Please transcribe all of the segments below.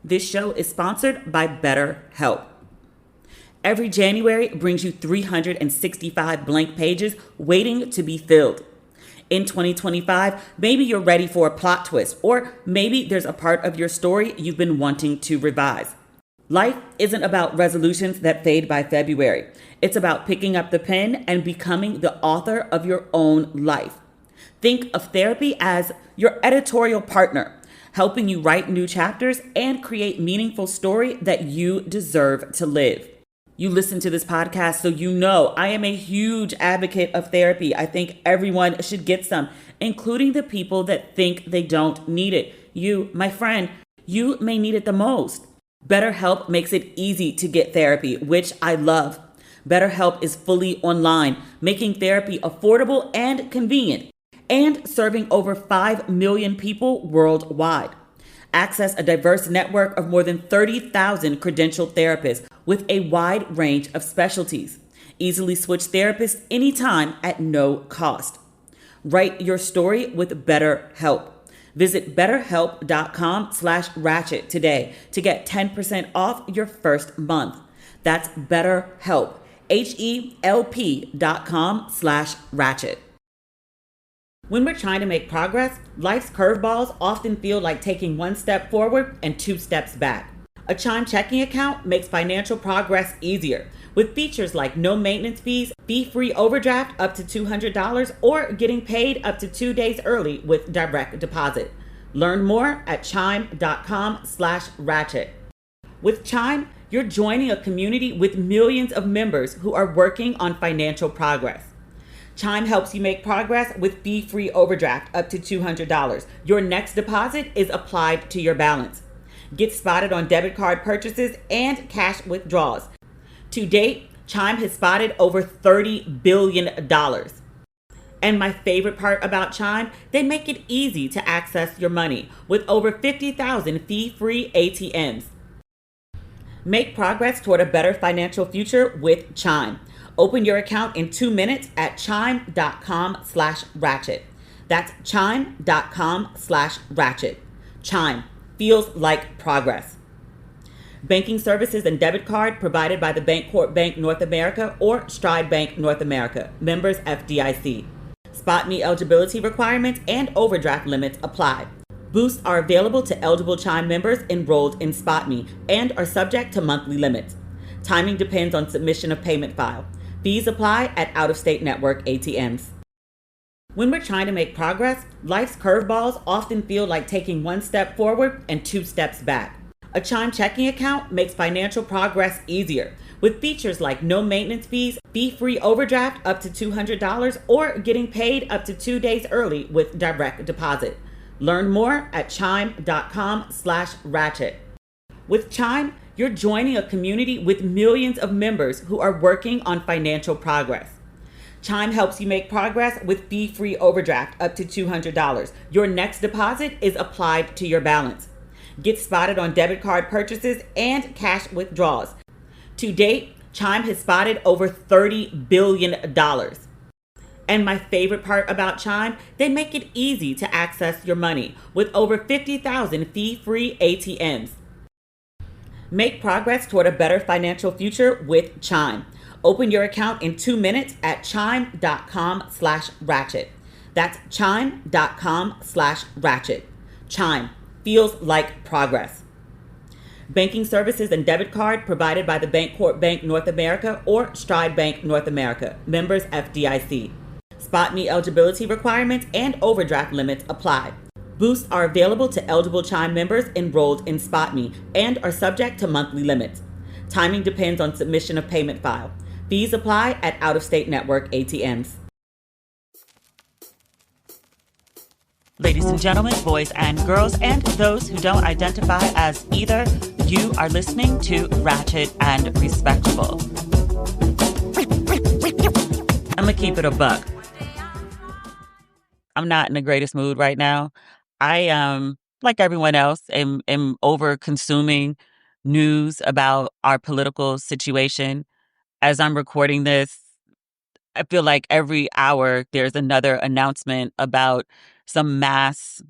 This show is sponsored by BetterHelp. Every January brings you 365 blank pages waiting to be filled. In 2025, maybe you're ready for a plot twist, or maybe there's a part of your story you've been wanting to revise. Life isn't about resolutions that fade by February. It's about picking up the pen and becoming the author of your own life. Think of therapy as your editorial partner, helping you write new chapters and create meaningful story that you deserve to live. You listen to this podcast, so you know I am a huge advocate of therapy. I think everyone should get some, including the people that think they don't need it. You, my friend, you may need it the most. BetterHelp makes it easy to get therapy, which I love. BetterHelp is fully online, making therapy affordable and convenient, and serving over 5 million people worldwide. Access a diverse network of more than 30,000 credentialed therapists with a wide range of specialties. Easily switch therapists anytime at no cost. Write your story with BetterHelp. Visit betterhelp.com/ratchet today to get 10% off your first month. That's BetterHelp, HELP.com/ratchet. When we're trying to make progress, life's curveballs often feel like taking one step forward and 2 steps back. A Chime checking account makes financial progress easier with features like no maintenance fees, fee-free overdraft up to $200, or getting paid up to 2 days early with direct deposit. Learn more at chime.com/ratchet. With Chime, you're joining a community with millions of members who are working on financial progress. Chime helps you make progress with fee-free overdraft up to $200. Your next deposit is applied to your balance. Get spotted on debit card purchases and cash withdrawals. To date, Chime has spotted over $30 billion. And my favorite part about Chime, they make it easy to access your money with over 50,000 fee-free ATMs. Make progress toward a better financial future with Chime. Open your account in 2 minutes at chime.com/ratchet. That's chime.com/ratchet. Chime feels like progress. Banking services and debit card provided by the Bancorp Bank North America or Stride Bank North America. Members FDIC. SpotMe eligibility requirements and overdraft limits apply. Boosts are available to eligible Chime members enrolled in SpotMe and are subject to monthly limits. Timing depends on submission of payment file. Fees apply at out-of-state network ATMs. When we're trying to make progress, life's curveballs often feel like taking one step forward and 2 steps back. A Chime checking account makes financial progress easier with features like no maintenance fees, fee-free overdraft up to $200, or getting paid up to 2 days early with direct deposit. Learn more at chime.com/ratchet. With Chime, you're joining a community with millions of members who are working on financial progress. Chime helps you make progress with fee-free overdraft up to $200. Your next deposit is applied to your balance. Get spotted on debit card purchases and cash withdrawals. To date, Chime has spotted over $30 billion. And my favorite part about Chime, they make it easy to access your money with over 50,000 fee-free ATMs. Make progress toward a better financial future with Chime. Open your account in 2 minutes at chime.com/ratchet. That's chime.com/ratchet. Chime feels like progress. Banking services and debit card provided by the Bancorp Bank North America or Stride Bank North America. Members FDIC. SpotMe eligibility requirements and overdraft limits apply. Boosts are available to eligible Chime members enrolled in SpotMe and are subject to monthly limits. Timing depends on submission of payment file. Fees apply at out-of-state network ATMs. Ladies and gentlemen, boys and girls, and those who don't identify as either, you are listening to Ratchet and Respectable. I'm gonna keep it a buck. I'm not in the greatest mood right now. I like everyone else, am over consuming news about our political situation. As I'm recording this, I feel like every hour there's another announcement about some mass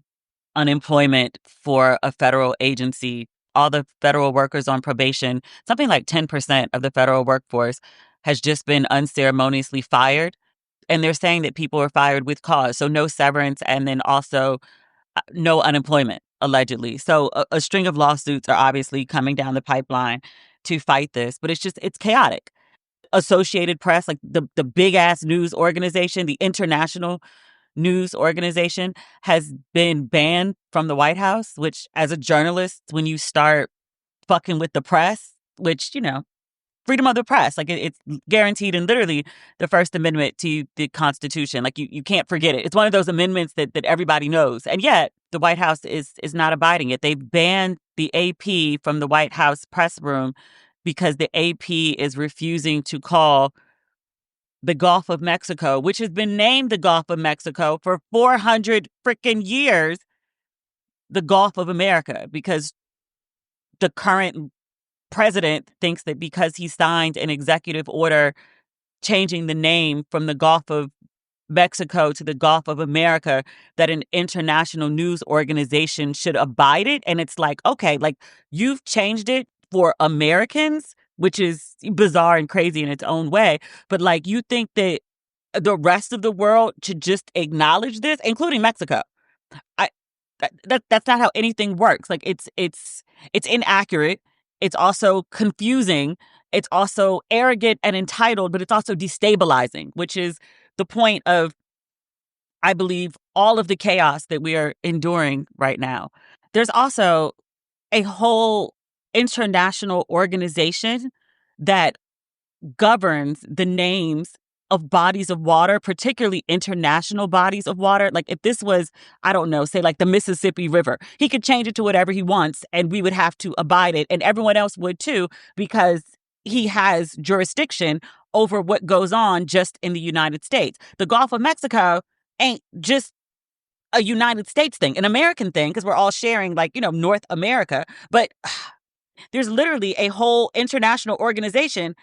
unemployment for a federal agency all the federal workers on probation, something like 10% of the federal workforce has just been unceremoniously fired. And they're saying that people are fired with cause. So no severance and then also no unemployment, allegedly. So a string of lawsuits are obviously coming down the pipeline to fight this, but it's chaotic. Associated Press, like the big ass news organization, the international news organization, has been banned from the White House, which as a journalist, when you start fucking with the press, which, freedom of the press, like it's guaranteed in literally the First Amendment to the Constitution. Like you can't forget it. It's one of those amendments that everybody knows. And yet the White House is not abiding it. They've banned the AP from the White House press room because the AP is refusing to call the Gulf of Mexico, which has been named the Gulf of Mexico for 400 freaking years, the Gulf of America, because the current president thinks that because he signed an executive order changing the name from the Gulf of Mexico to the Gulf of America, that an international news organization should abide it. And it's like, okay, like you've changed it for Americans, which is bizarre and crazy in its own way. But like, you think that the rest of the world should just acknowledge this, including Mexico. I that's not how anything works. Like it's inaccurate. It's also confusing. It's also arrogant and entitled, but it's also destabilizing, which is the point of, I believe, all of the chaos that we are enduring right now. There's also a whole international organization that governs the names of bodies of water, particularly international bodies of water. Like if this was, I don't know, say like the Mississippi River, he could change it to whatever he wants and we would have to abide it. And everyone else would too, because he has jurisdiction over what goes on just in the United States. The Gulf of Mexico ain't just a United States thing, an American thing, because we're all sharing like, North America. But there's literally a whole international organization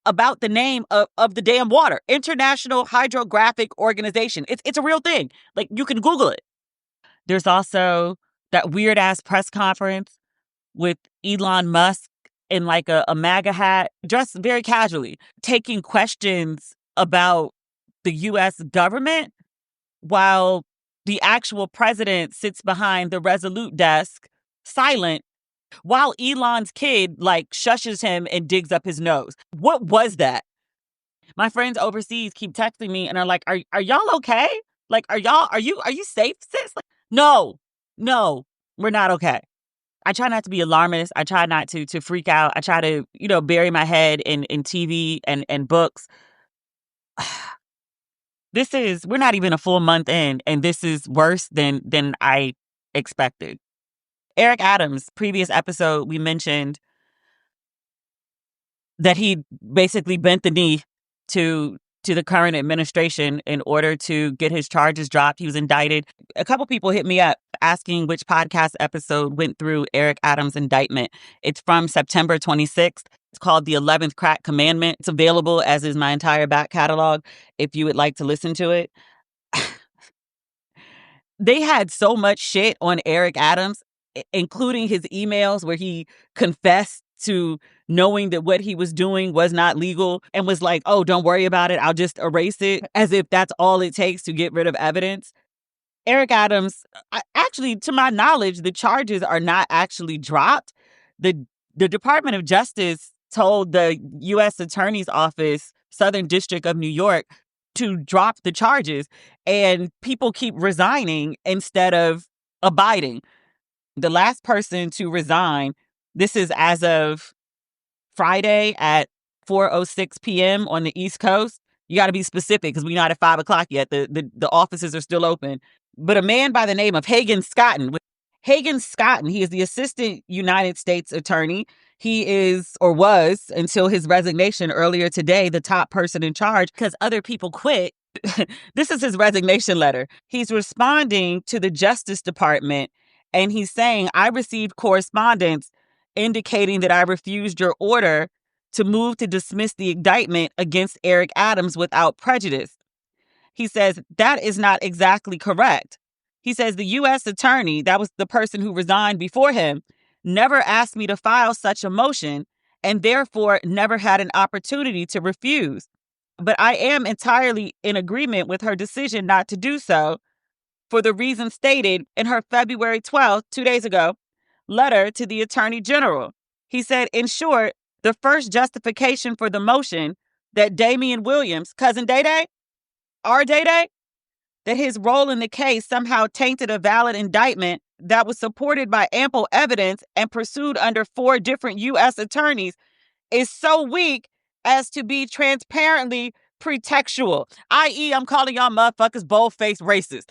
about the name of the damn water. International Hydrographic Organization. It's a real thing. Like, you can Google it. There's also that weird ass press conference with Elon Musk in like a MAGA hat, dressed very casually, taking questions about the U.S. government while the actual president sits behind the Resolute desk, silent, while Elon's kid like shushes him and digs up his nose. What was that? My friends overseas keep texting me and are like, are y'all okay? Like, are you safe, sis? Like, no, we're not okay. I try not to be alarmist. I try not to freak out. I try to, bury my head in TV and books. We're not even a full month in, and this is worse than I expected. Eric Adams, previous episode, we mentioned that he basically bent the knee to the current administration in order to get his charges dropped. He was indicted. A couple people hit me up asking which podcast episode went through Eric Adams' indictment. It's from September 26th. It's called The 11th Crack Commandment. It's available, as is my entire back catalog, if you would like to listen to it. They had so much shit on Eric Adams, including his emails where he confessed to knowing that what he was doing was not legal and was like, oh, don't worry about it, I'll just erase it, as if that's all it takes to get rid of evidence. Eric Adams, actually, to my knowledge, the charges are not actually dropped. The Department of Justice told the U.S. Attorney's Office, Southern District of New York, to drop the charges, and people keep resigning instead of abiding. The last person to resign, this is as of Friday at 4:06 p.m. on the East Coast. You got to be specific because we're not at 5 o'clock yet. The offices are still open. But a man by the name of Hagen Scotton, he is the Assistant United States Attorney. He is, or was, until his resignation earlier today, the top person in charge because other people quit. This is his resignation letter. He's responding to the Justice Department, and he's saying, I received correspondence indicating that I refused your order to move to dismiss the indictment against Eric Adams without prejudice. He says that is not exactly correct. He says the U.S. attorney, that was the person who resigned before him, never asked me to file such a motion and therefore never had an opportunity to refuse. But I am entirely in agreement with her decision not to do so for the reason stated in her February 12th, 2 days ago, letter to the Attorney General. He said, in short, the first justification for the motion that Damian Williams, cousin Day Day, our Day Day, that his role in the case somehow tainted a valid indictment that was supported by ample evidence and pursued under 4 different U.S. attorneys is so weak as to be transparently pretextual, i.e., I'm calling y'all motherfuckers bold-faced racist.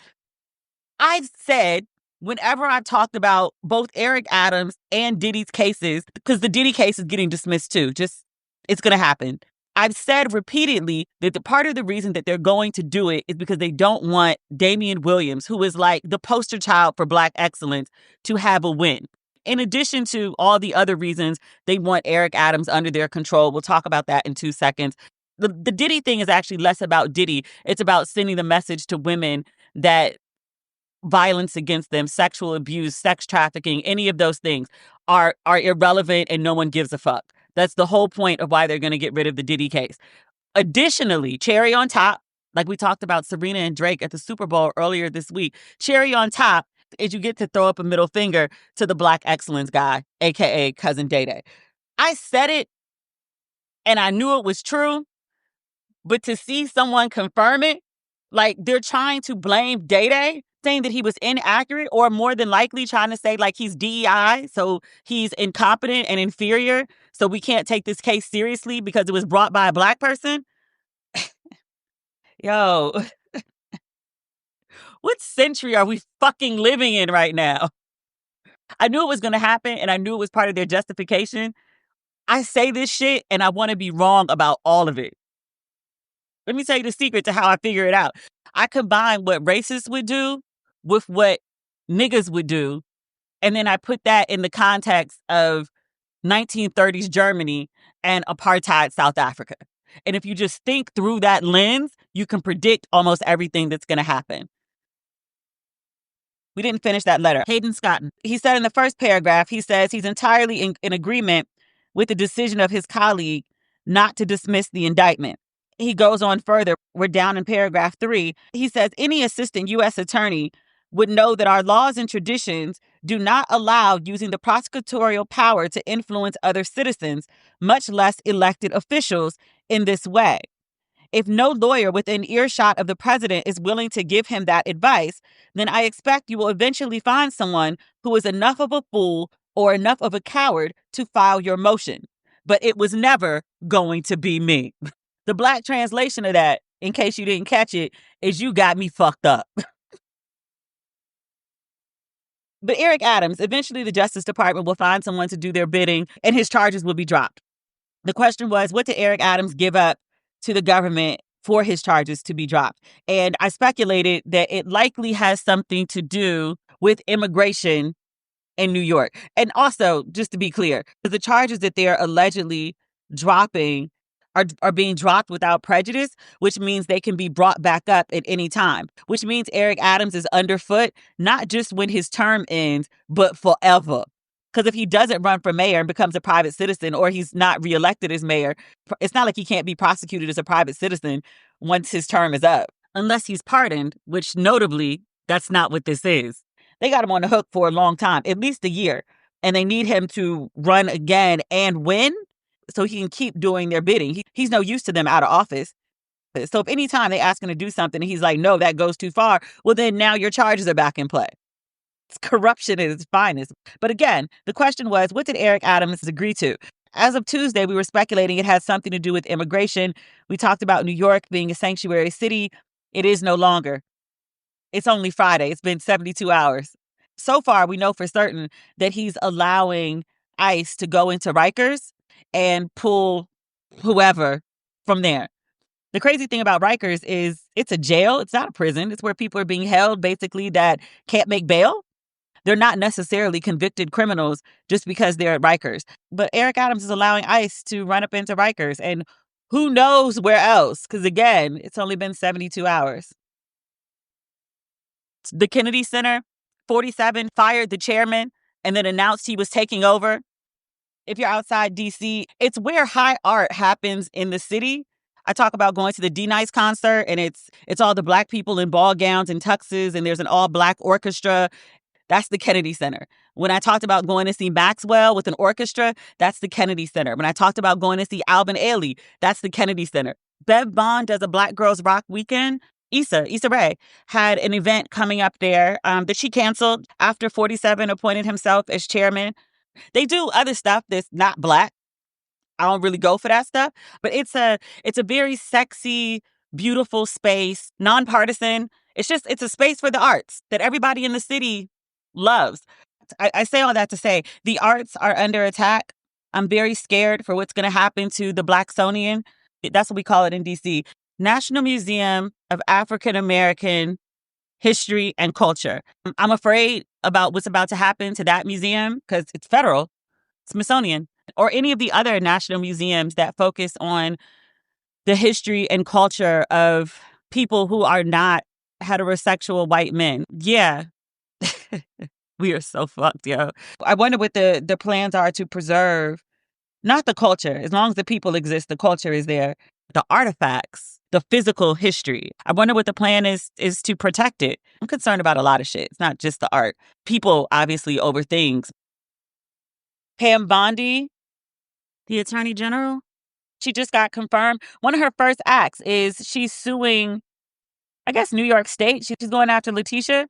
I've said whenever I've talked about both Eric Adams and Diddy's cases, because the Diddy case is getting dismissed too, it's going to happen. I've said repeatedly that the part of the reason that they're going to do it is because they don't want Damian Williams, who is like the poster child for Black excellence, to have a win. In addition to all the other reasons they want Eric Adams under their control. We'll talk about that in 2 seconds. The Diddy thing is actually less about Diddy. It's about sending the message to women that violence against them, sexual abuse, sex trafficking, any of those things are irrelevant and no one gives a fuck. That's the whole point of why they're going to get rid of the Diddy case. Additionally, cherry on top, like we talked about Serena and Drake at the Super Bowl earlier this week, cherry on top is you get to throw up a middle finger to the Black excellence guy, aka cousin Day Day. I said it and I knew it was true, but to see someone confirm it, like they're trying to blame Day Day, saying that he was inaccurate, or more than likely trying to say like he's DEI, so he's incompetent and inferior, so we can't take this case seriously because it was brought by a Black person. Yo, what century are we fucking living in right now? I knew it was going to happen and I knew it was part of their justification. I say this shit and I want to be wrong about all of it. Let me tell you the secret to how I figure it out. I combine what racists would do with what niggas would do, and then I put that in the context of 1930s Germany and apartheid South Africa. And if you just think through that lens, you can predict almost everything that's going to happen. We didn't finish that letter. Hayden Scotton. He said in the first paragraph, he says he's entirely in agreement with the decision of his colleague not to dismiss the indictment. He goes on further. We're down in paragraph 3. He says any assistant U.S. attorney would know that our laws and traditions do not allow using the prosecutorial power to influence other citizens, much less elected officials, in this way. If no lawyer within earshot of the president is willing to give him that advice, then I expect you will eventually find someone who is enough of a fool or enough of a coward to file your motion. But it was never going to be me. The Black translation of that, in case you didn't catch it, is you got me fucked up. But Eric Adams, eventually the Justice Department will find someone to do their bidding and his charges will be dropped. The question was, what did Eric Adams give up to the government for his charges to be dropped? And I speculated that it likely has something to do with immigration in New York. And also, just to be clear, the charges that they're allegedly dropping are being dropped without prejudice, which means they can be brought back up at any time, which means Eric Adams is underfoot, not just when his term ends, but forever. Because if he doesn't run for mayor and becomes a private citizen, or he's not reelected as mayor, it's not like he can't be prosecuted as a private citizen once his term is up, unless he's pardoned, which notably, that's not what this is. They got him on the hook for a long time, at least a year, and they need him to run again and win so he can keep doing their bidding. He's no use to them out of office. So if any time they ask him to do something and he's like, no, that goes too far, well, then now your charges are back in play. It's corruption at its finest. But again, the question was, what did Eric Adams agree to? As of Tuesday, we were speculating it has something to do with immigration. We talked about New York being a sanctuary city. It is no longer. It's only Friday. It's been 72 hours. So far, we know for certain that he's allowing ICE to go into Rikers and pull whoever from there. The crazy thing about Rikers is it's a jail. It's not a prison. It's where people are being held basically that can't make bail. They're not necessarily convicted criminals just because they're at Rikers. But Eric Adams is allowing ICE to run up into Rikers, and who knows where else? Because again, it's only been 72 hours. The Kennedy Center, 47, fired the chairman and then announced he was taking over. If you're outside DC, it's where high art happens in the city. I talk about going to the D-Nice concert, and it's all the black people in ball gowns and tuxes, and there's an all-black orchestra. That's the Kennedy Center. When I talked about going to see Maxwell with an orchestra, that's the Kennedy Center. When I talked about going to see Alvin Ailey, that's the Kennedy Center. Bev Bond does a Black Girls Rock weekend. Issa Rae had an event coming up there that she canceled after 47 appointed himself as chairman. They do other stuff that's not black. I don't really go for that stuff, but it's a very sexy, beautiful space, nonpartisan. It's a space for the arts that everybody in the city loves. I say all that to say the arts are under attack. I'm very scared for what's going to happen to the Blacksonian. That's what we call it in DC. National Museum of African American History and Culture. I'm afraid about what's about to happen to that museum because it's federal, Smithsonian, or any of the other national museums that focus on the history and culture of people who are not heterosexual white men. Yeah. We are so fucked, yo. I wonder what the plans are to preserve, not the culture. As long as the people exist, the culture is there. The artifacts, the physical history. I wonder what the plan is to protect it. I'm concerned about a lot of shit. It's not just the art. People, obviously, over things. Pam Bondi, the Attorney General, she just got confirmed. One of her first acts is she's suing, I guess, New York State. She's going after Letitia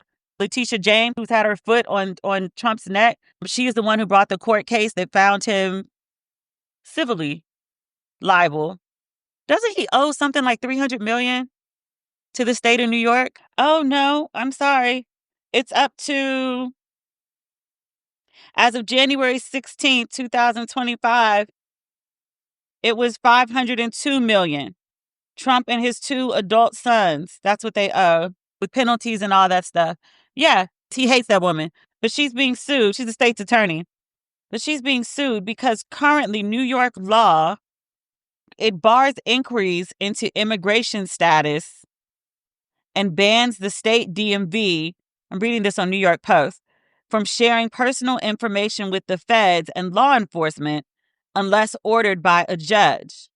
James, who's had her foot on Trump's neck. She is the one who brought the court case that found him civilly liable. Doesn't he owe something like $300 million to the state of New York? Oh, no, I'm sorry. It's up to, as of January 16th, 2025, it was $502 million. Trump and his 2 adult sons, that's what they owe, with penalties and all that stuff. Yeah, he hates that woman. But she's being sued. She's a state's attorney. But she's being sued because currently New York law, it bars inquiries into immigration status and bans the state DMV, I'm reading this on New York Post, from sharing personal information with the feds and law enforcement unless ordered by a judge.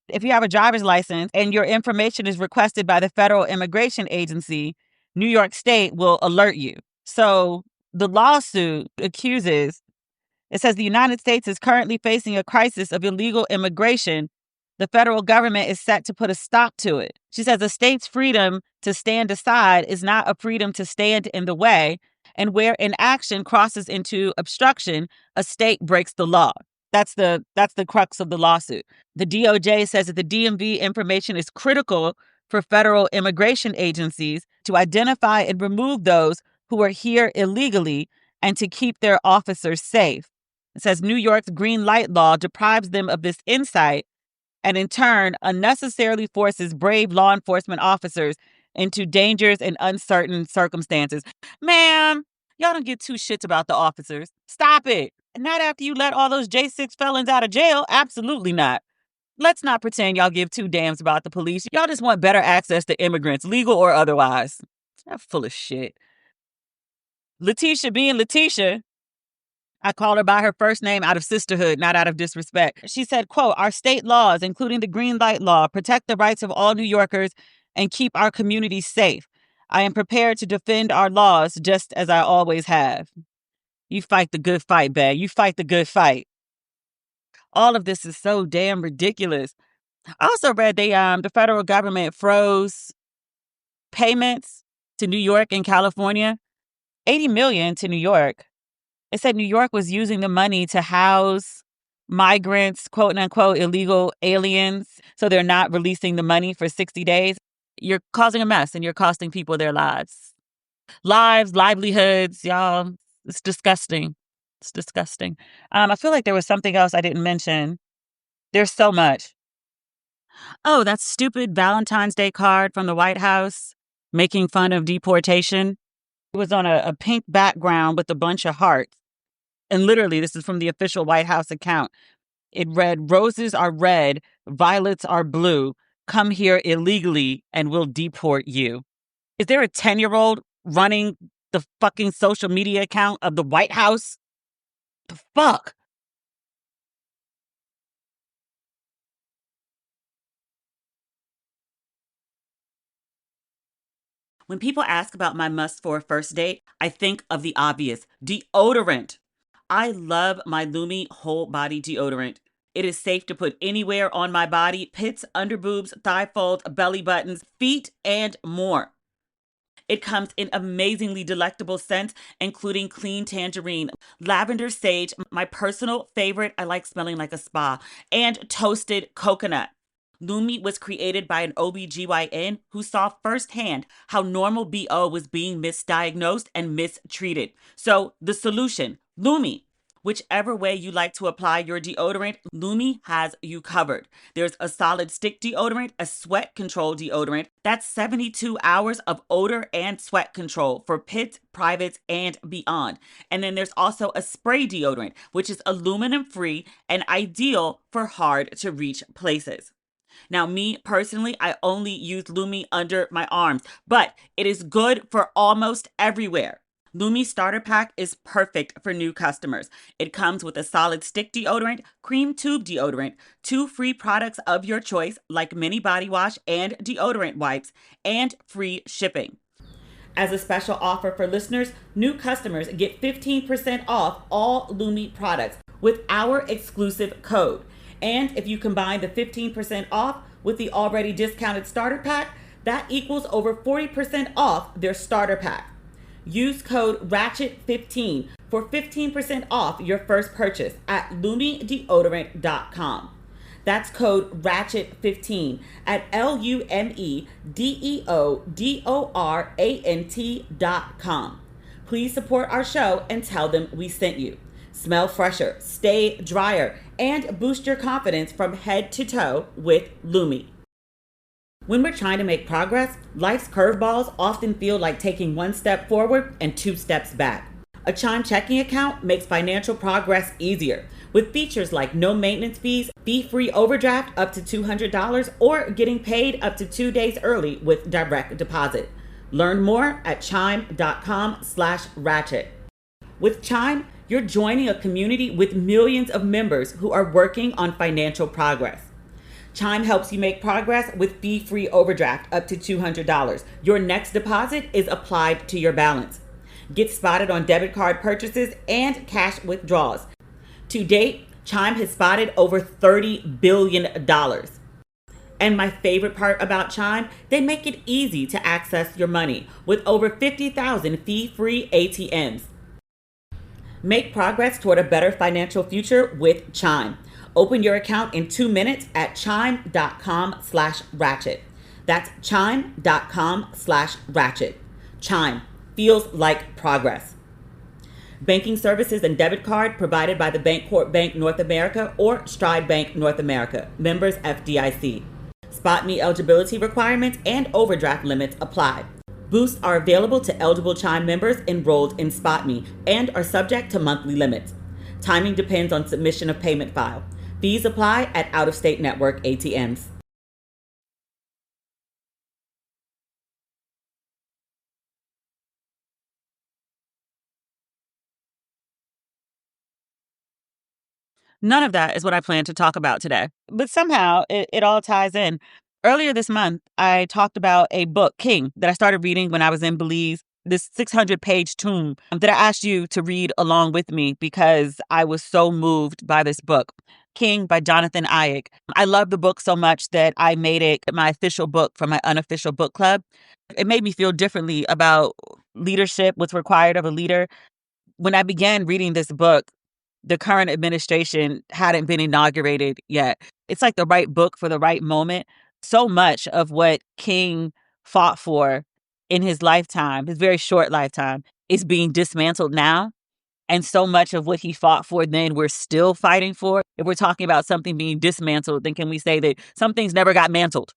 If you have a driver's license and your information is requested by the Federal Immigration Agency, New York State will alert you. So the lawsuit accuses, it says the United States is currently facing a crisis of illegal immigration. The federal government is set to put a stop to it. She says a state's freedom to stand aside is not a freedom to stand in the way, and where inaction crosses into obstruction, a state breaks the law. That's the crux of the lawsuit. The DOJ says that the DMV information is critical for federal immigration agencies to identify and remove those who are here illegally and to keep their officers safe. It says New York's green light law deprives them of this insight and in turn unnecessarily forces brave law enforcement officers into dangerous and uncertain circumstances. Ma'am, y'all don't give two shits about the officers. Stop it. Not after you let all those J6 felons out of jail. Absolutely not. Let's not pretend y'all give two damns about the police. Y'all just want better access to immigrants, legal or otherwise. That's full of shit. Letitia being Letitia, I call her by her first name out of sisterhood, not out of disrespect. She said, quote, our state laws, including the green light law, protect the rights of all New Yorkers and keep our communities safe. I am prepared to defend our laws just as I always have. You fight the good fight, babe. You fight the good fight. All of this is so damn ridiculous. I also read the federal government froze payments to New York and California, $80 million to New York. It said New York was using the money to house migrants, quote unquote, illegal aliens. So they're not releasing the money for 60 days. You're causing a mess and you're costing people their lives. Lives, livelihoods, y'all. It's disgusting. It's disgusting. I feel like there was something else I didn't mention. There's so much. Oh, that stupid Valentine's Day card from the White House making fun of deportation. It was on a pink background with a bunch of hearts. And literally, this is from the official White House account. It read, roses are red, violets are blue. Come here illegally and we'll deport you. Is there a 10-year-old running the fucking social media account of the White House? The fuck? When people ask about my must for a first date, I think of the obvious deodorant. I love my Lumi whole body deodorant. It is safe to put anywhere on my body: pits, underboobs, thigh folds, belly buttons, feet, and more. It comes in amazingly delectable scents, including clean tangerine, lavender sage, my personal favorite, I like smelling like a spa, and toasted coconut. Lumi was created by an OBGYN who saw firsthand how normal BO was being misdiagnosed and mistreated. So, the solution, Lumi. Whichever way you like to apply your deodorant, Lumi has you covered. There's a solid stick deodorant, a sweat control deodorant. That's 72 hours of odor and sweat control for pits, privates, and beyond. And then there's also a spray deodorant, which is aluminum free and ideal for hard to reach places. Now, me personally, I only use Lumi under my arms, but it is good for almost everywhere. Lumi Starter Pack is perfect for new customers. It comes with a solid stick deodorant, cream tube deodorant, 2 free products of your choice like mini body wash and deodorant wipes, and free shipping. As a special offer for listeners, new customers get 15% off all Lumi products with our exclusive code. And if you combine the 15% off with the already discounted starter pack, that equals over 40% off their starter pack. Use code RATCHET15 for 15% off your first purchase at lumideodorant.com. That's code RATCHET15 at LUMEDEODORANT.com. Please support our show and tell them we sent you. Smell fresher, stay drier, and boost your confidence from head to toe with Lumi. When we're trying to make progress, life's curveballs often feel like taking 1 step forward and 2 steps back. A Chime checking account makes financial progress easier with features like no maintenance fees, fee-free overdraft up to $200, or getting paid up to 2 days early with direct deposit. Learn more at chime.com/ratchet. With Chime, you're joining a community with millions of members who are working on financial progress. Chime helps you make progress with fee-free overdraft up to $200. Your next deposit is applied to your balance. Get spotted on debit card purchases and cash withdrawals. To date, Chime has spotted over $30 billion. And my favorite part about Chime, they make it easy to access your money with over 50,000 fee-free ATMs. Make progress toward a better financial future with Chime. Open your account in 2 minutes at chime.com/ratchet. That's chime.com/ratchet. Chime feels like progress. Banking services and debit card provided by the Bancorp Bank North America or Stride Bank North America. Members FDIC. Spot Me eligibility requirements and overdraft limits apply. Boosts are available to eligible Chime members enrolled in Spot Me and are subject to monthly limits. Timing depends on submission of payment file. Fees apply at out-of-state network ATMs. None of that is what I plan to talk about today, but somehow it all ties in. Earlier this month, I talked about a book, King, that I started reading when I was in Belize, this 600-page tome that I asked you to read along with me because I was so moved by this book. King by Jonathan Eig. I love the book so much that I made it my official book for my unofficial book club. It made me feel differently about leadership, what's required of a leader. When I began reading this book, the current administration hadn't been inaugurated yet. It's like the right book for the right moment. So much of what King fought for in his lifetime, his very short lifetime, is being dismantled now. And so much of what he fought for then we're still fighting for. If we're talking about something being dismantled, then can we say that some things never got mantled?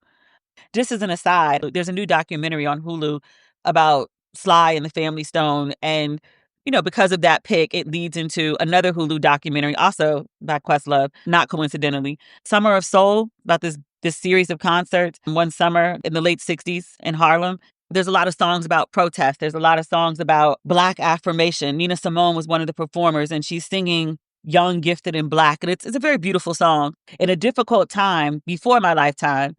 Just as an aside, there's a new documentary on Hulu about Sly and the Family Stone. And, because of that pick, it leads into another Hulu documentary, also by Questlove, not coincidentally. Summer of Soul, about this series of concerts one summer in the late 60s in Harlem. There's a lot of songs about protest. There's a lot of songs about Black affirmation. Nina Simone was one of the performers, and she's singing Young, Gifted, and Black. And it's a very beautiful song. In a difficult time before my lifetime,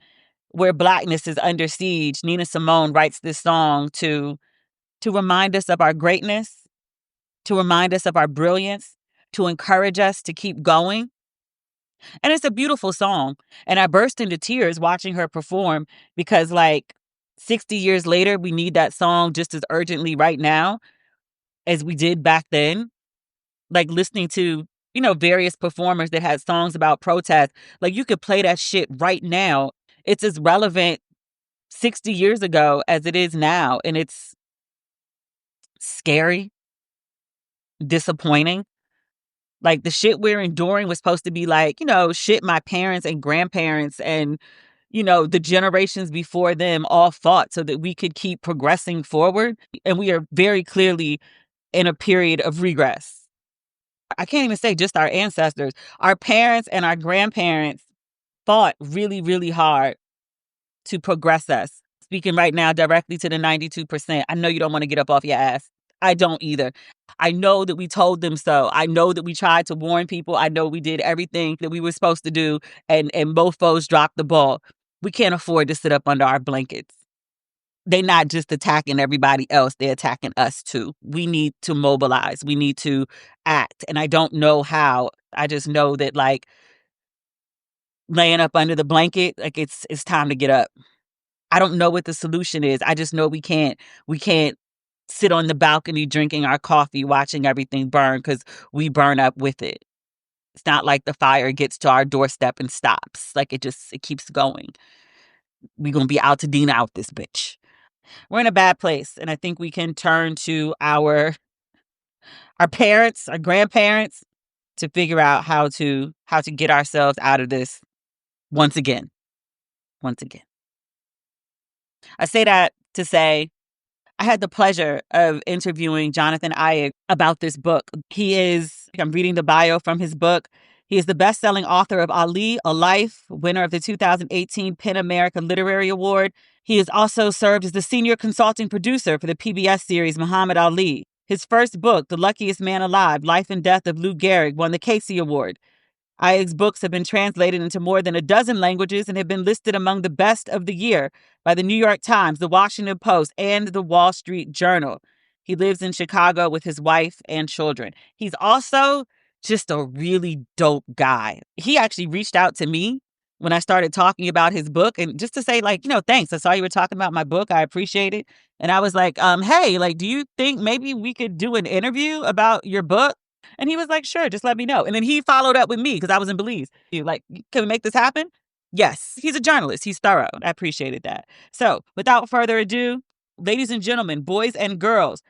where Blackness is under siege, Nina Simone writes this song to remind us of our greatness, to remind us of our brilliance, to encourage us to keep going. And it's a beautiful song. And I burst into tears watching her perform because, like, 60 years later, we need that song just as urgently right now as we did back then. Like, listening to, various performers that had songs about protest, like, you could play that shit right now. It's as relevant 60 years ago as it is now. And it's scary, disappointing. Like, the shit we're enduring was supposed to be like, shit my parents and grandparents and, the generations before them all fought so that we could keep progressing forward. And we are very clearly in a period of regress. I can't even say just our ancestors. Our parents and our grandparents fought really, really hard to progress us. Speaking right now directly to the 92%. I know you don't want to get up off your ass. I don't either. I know that we told them so. I know that we tried to warn people. I know we did everything that we were supposed to do, and mofos dropped the ball. We can't afford to sit up under our blankets. They're not just attacking everybody else. They're attacking us too. We need to mobilize. We need to act. And I don't know how. I just know that, like, laying up under the blanket, like, it's time to get up. I don't know what the solution is. I just know we can't sit on the balcony drinking our coffee, watching everything burn because we burn up with it. It's not like the fire gets to our doorstep and stops. Like, it keeps going. We're going to be out to Dina out this bitch. We're in a bad place. And I think we can turn to our parents, our grandparents, to figure out how to get ourselves out of this once again. Once again. I say that to say I had the pleasure of interviewing Jonathan Eig about this book. I'm reading the bio from his book. He is the best-selling author of Ali, A Life, winner of the 2018 PEN America Literary Award. He has also served as the senior consulting producer for the PBS series Muhammad Ali. His first book, The Luckiest Man Alive, Life and Death of Lou Gehrig, won the Casey Award. Eig's books have been translated into more than a dozen languages and have been listed among the best of the year by the New York Times, the Washington Post, and the Wall Street Journal. He lives in Chicago with his wife and children. He's also just a really dope guy. He actually reached out to me when I started talking about his book, and just to say, like, thanks. I saw you were talking about my book. I appreciate it. And I was like, hey, like, do you think maybe we could do an interview about your book? And he was like, sure, just let me know. And then he followed up with me because I was in Belize. He like, can we make this happen? Yes. He's a journalist. He's thorough. I appreciated that. So without further ado, ladies and gentlemen, boys and girls,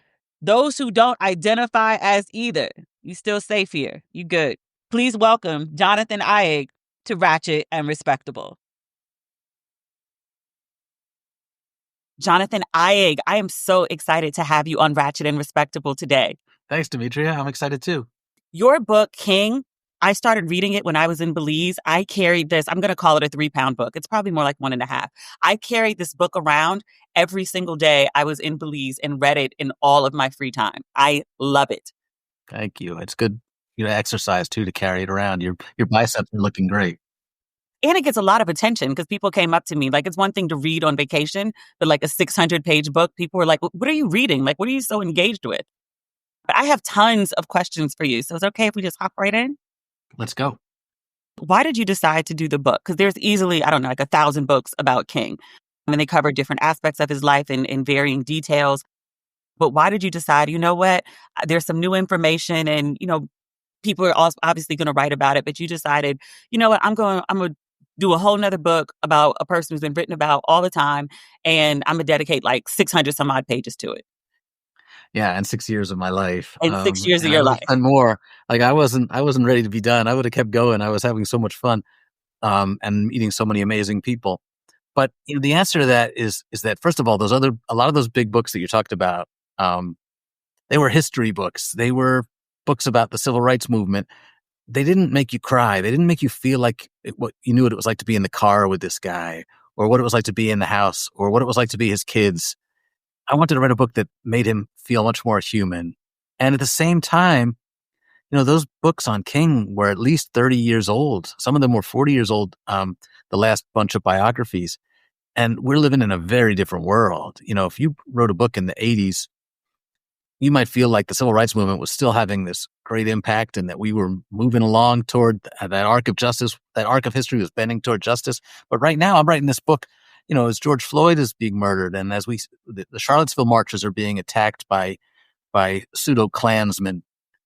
those who don't identify as either, you still safe here. You good. Please welcome Jonathan Eig to Ratchet and Respectable. Jonathan Eig, I am so excited to have you on Ratchet and Respectable today. Thanks, Demetria. I'm excited too. Your book, King, I started reading it when I was in Belize. I carried this, I'm going to call it a 3-pound book. It's probably more like 1.5. I carried this book around every single day I was in Belize and read it in all of my free time. I love it. Thank you. It's good, exercise too, to carry it around. Your biceps are looking great. And it gets a lot of attention because people came up to me. Like, it's one thing to read on vacation, but like a 600-page book, people were like, what are you reading? Like, what are you so engaged with? But I have tons of questions for you. So it's okay if we just hop right in? Let's go. Why did you decide to do the book? Because there's easily, I don't know, like 1,000 books about King. And they cover different aspects of his life in varying details. But why did you decide, you know what, there's some new information and, people are obviously going to write about it. But you decided, you know what, I'm going to do a whole nother book about a person who's been written about all the time. And I'm going to dedicate like 600 some odd pages to it. Yeah, and 6 years of my life. And 6 years of your life. And more. Like, I wasn't ready to be done. I would have kept going. I was having so much fun, and meeting so many amazing people. But the answer to that is that, first of all, a lot of those big books that you talked about, they were history books. They were books about the civil rights movement. They didn't make you cry. They didn't make you feel like what you knew what it was like to be in the car with this guy, or what it was like to be in the house, or what it was like to be his kids. I wanted to write a book that made him feel much more human. And at the same time, those books on King were at least 30 years old. Some of them were 40 years old, the last bunch of biographies. And we're living in a very different world. If you wrote a book in the 80s, you might feel like the civil rights movement was still having this great impact and that we were moving along toward that arc of justice, that arc of history was bending toward justice. But right now I'm writing this book, as George Floyd is being murdered and as the Charlottesville marchers are being attacked by pseudo Klansmen.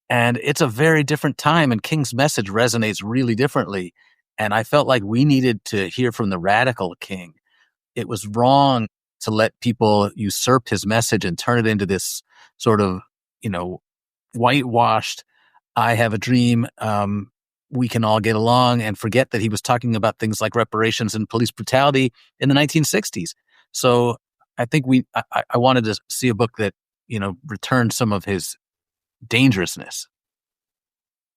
And it's a very different time and King's message resonates really differently. And I felt like we needed to hear from the radical King. It was wrong to let people usurp his message and turn it into this sort of, whitewashed, I have a dream, we can all get along, and forget that he was talking about things like reparations and police brutality in the 1960s. So I think I wanted to see a book that, returned some of his dangerousness.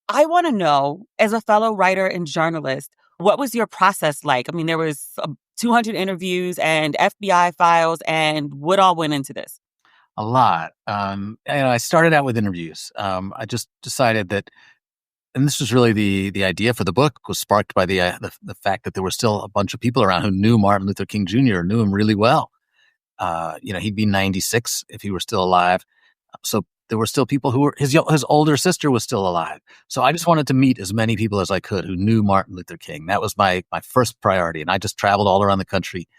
I want to know, as a fellow writer and journalist, what was your process like? I mean, there was 200 interviews and FBI files, and what all went into this? A lot. I started out with interviews. I just decided that, and this was really the idea for the book, was sparked by the fact that there were still a bunch of people around who knew Martin Luther King Jr., knew him really well. He'd be 96 if he were still alive. So there were still people who were, his older sister was still alive. So I just wanted to meet as many people as I could who knew Martin Luther King. That was my first priority. And I just traveled all around the country,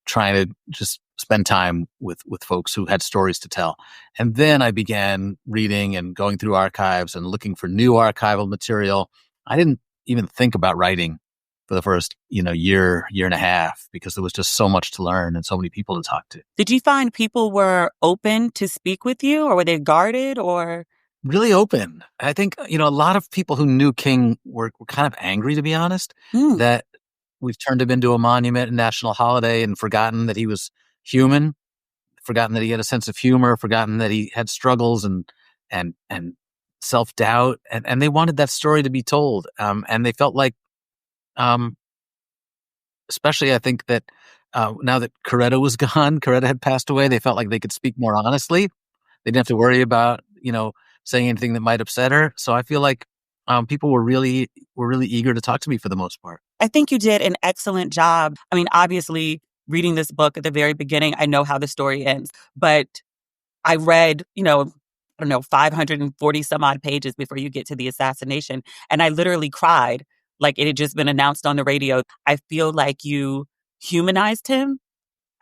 trying to just spend time with folks who had stories to tell. And then I began reading and going through archives and looking for new archival material. I didn't even think about writing for the first, year and a half, because there was just so much to learn and so many people to talk to. Did you find people were open to speak with you, or were they guarded, or? Really open. I think, a lot of people who knew King were kind of angry, to be honest, that we've turned him into a monument and national holiday and forgotten that he was human, forgotten that he had a sense of humor, forgotten that he had struggles and self-doubt. And they wanted that story to be told. And they felt like, especially I think that now that Coretta was gone, Coretta had passed away, they felt like they could speak more honestly. They didn't have to worry about, saying anything that might upset her. So I feel like people were really eager to talk to me for the most part. I think you did an excellent job. I mean, obviously, reading this book at the very beginning, I know how the story ends, but I read, 540 some odd pages before you get to the assassination. And I literally cried like it had just been announced on the radio. I feel like you humanized him.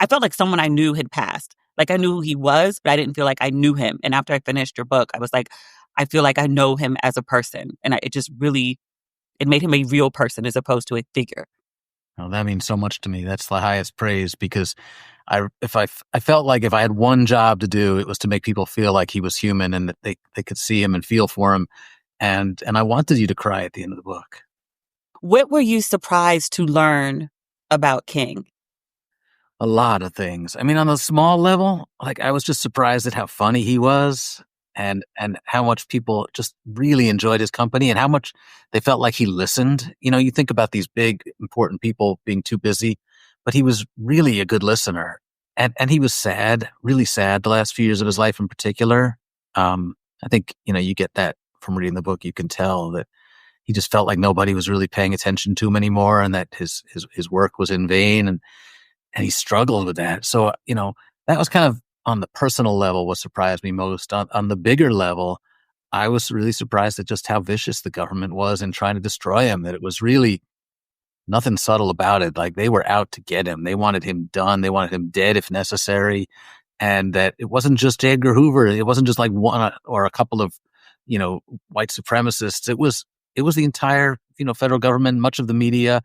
I felt like someone I knew had passed. Like I knew who he was, but I didn't feel like I knew him. And after I finished your book, I was like, I feel like I know him as a person. And it just really, it made him a real person as opposed to a figure. Well, that means so much to me. That's the highest praise, because I felt like if I had one job to do, it was to make people feel like he was human and that they could see him and feel for him. And I wanted you to cry at the end of the book. What were you surprised to learn about King? A lot of things. I mean, on a small level, like I was just surprised at how funny he was and how much people just really enjoyed his company and how much they felt like he listened. You think about these big, important people being too busy, but he was really a good listener. And he was sad, really sad the last few years of his life in particular. I think, you get that from reading the book. You can tell that he just felt like nobody was really paying attention to him anymore and that his work was in vain. And he struggled with that. So, that was kind of on the personal level what surprised me most. On the bigger level, I was really surprised at just how vicious the government was in trying to destroy him, that it was really nothing subtle about it. Like they were out to get him. They wanted him done. They wanted him dead if necessary. And that it wasn't just J. Edgar Hoover. It wasn't just like one or a couple of, white supremacists. It was the entire, federal government, much of the media,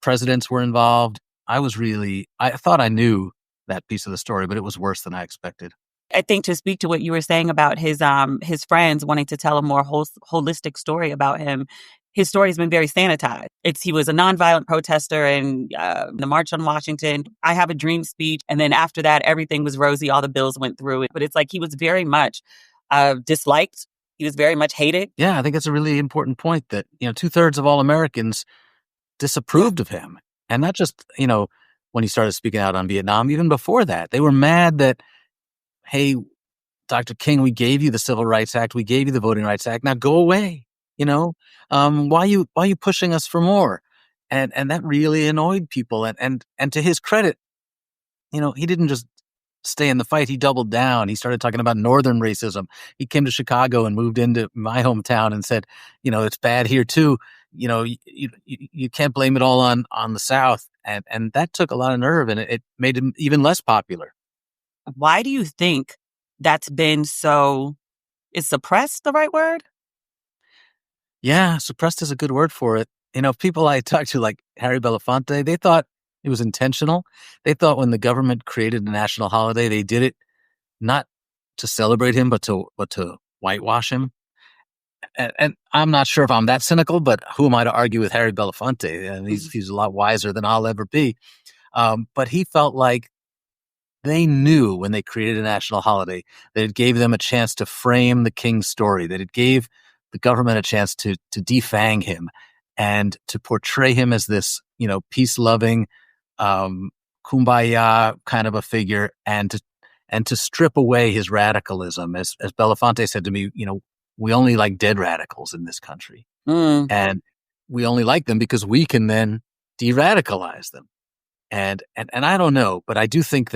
presidents were involved. I thought I knew that piece of the story, but it was worse than I expected. I think to speak to what you were saying about his friends wanting to tell a more holistic story about him, his story has been very sanitized. He was a nonviolent protester in the March on Washington. I have a dream speech. And then after that, everything was rosy. All the bills went through. But it's like he was very much disliked. He was very much hated. Yeah, I think that's a really important point that, 2/3 of all Americans disapproved of him. And not just, when he started speaking out on Vietnam, even before that, they were mad that hey, Dr. King, we gave you the Civil Rights Act, we gave you the Voting Rights Act. Now go away. You know, why are you pushing us for more? And that really annoyed people. And to his credit, he didn't just stay in the fight. He doubled down. He started talking about Northern racism. He came to Chicago and moved into my hometown and said, it's bad here too. You can't blame it all on the South. And that took a lot of nerve, and it made him even less popular. Why do you think that's been so, is suppressed the right word? Yeah, suppressed is a good word for it. People I talked to, like Harry Belafonte, they thought it was intentional. They thought when the government created a national holiday, they did it not to celebrate him, but to whitewash him. And I'm not sure if I'm that cynical, but who am I to argue with Harry Belafonte? And he's a lot wiser than I'll ever be. But he felt like they knew when they created a national holiday that it gave them a chance to frame the king's story, that it gave the government a chance to defang him and to portray him as this, peace-loving, kumbaya kind of a figure, and to strip away his radicalism. As Belafonte said to me, we only like dead radicals in this country. And we only like them because we can then de-radicalize them. And I don't know, but I do think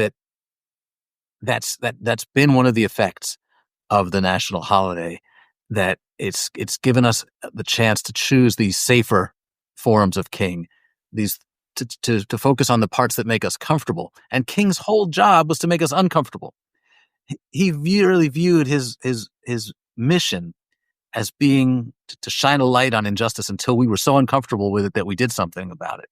that's been one of the effects of the national holiday, that it's given us the chance to choose these safer forms of king, these to focus on the parts that make us comfortable. And King's whole job was to make us uncomfortable. He really viewed his mission as being to shine a light on injustice until we were so uncomfortable with it that we did something about it.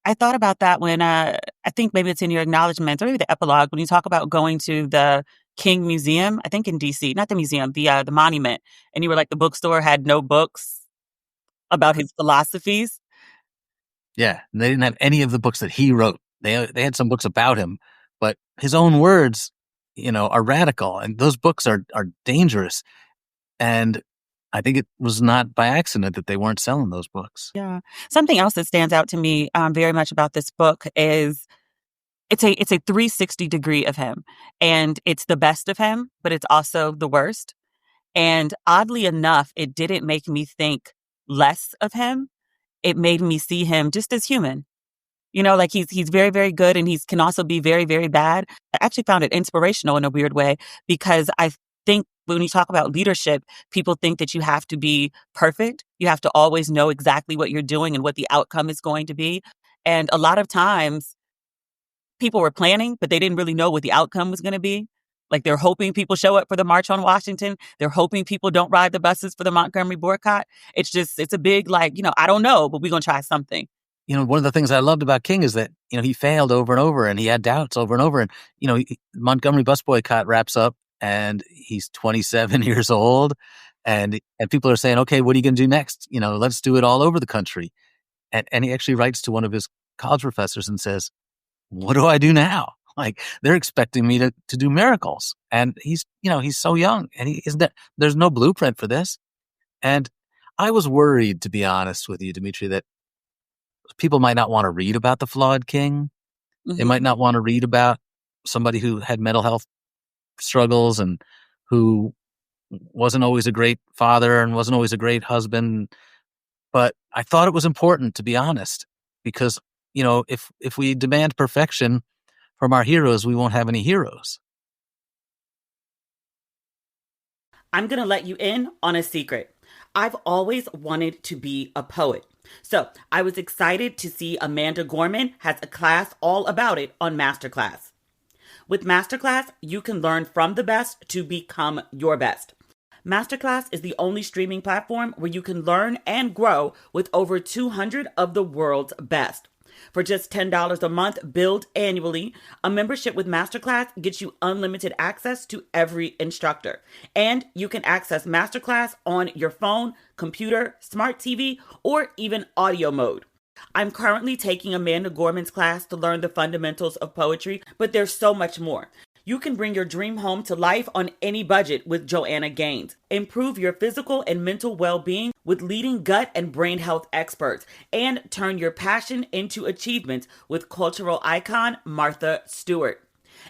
I thought about that when I think maybe it's in your acknowledgments or maybe the epilogue when you talk about going to the King Museum, I think in DC, not the museum, the monument, and you were like the bookstore had no books about his philosophies. Yeah, and they didn't have any of the books that he wrote. They had some books about him, but his own words, are radical, and those books are dangerous. And I think it was not by accident that they weren't selling those books. Yeah. Something else that stands out to me very much about this book is it's a 360 degree of him, and it's the best of him, but it's also the worst. And oddly enough, it didn't make me think less of him. It made me see him just as human. Like he's very, very good, and he can also be very, very bad. I actually found it inspirational in a weird way, because I think when you talk about leadership, people think that you have to be perfect. You have to always know exactly what you're doing and what the outcome is going to be. And a lot of times people were planning, but they didn't really know what the outcome was going to be. Like they're hoping people show up for the March on Washington. They're hoping people don't ride the buses for the Montgomery boycott. It's a big, I don't know, but we're going to try something. One of the things I loved about King is that, he failed over and over, and he had doubts over and over. And, Montgomery bus boycott wraps up and he's 27 years old, and people are saying, okay, what are you going to do next? Let's do it all over the country. And he actually writes to one of his college professors and says, what do I do now? Like, they're expecting me to do miracles. And he's so young, and there's no blueprint for this. And I was worried, to be honest with you, Dimitri, that people might not want to read about the flawed king. Mm-hmm. They might not want to read about somebody who had mental health struggles and who wasn't always a great father and wasn't always a great husband. But I thought it was important, to be honest, because, if we demand perfection from our heroes, we won't have any heroes. I'm going to let you in on a secret. I've always wanted to be a poet. So I was excited to see Amanda Gorman has a class all about it on Masterclass. With Masterclass, you can learn from the best to become your best. Masterclass is the only streaming platform where you can learn and grow with over 200 of the world's best. For just $10 a month, billed annually, a membership with Masterclass gets you unlimited access to every instructor. And you can access Masterclass on your phone, computer, smart TV, or even audio mode. I'm currently taking Amanda Gorman's class to learn the fundamentals of poetry, but there's so much more. You can bring your dream home to life on any budget with Joanna Gaines. Improve your physical and mental well-being with leading gut and brain health experts. And turn your passion into achievements with cultural icon Martha Stewart.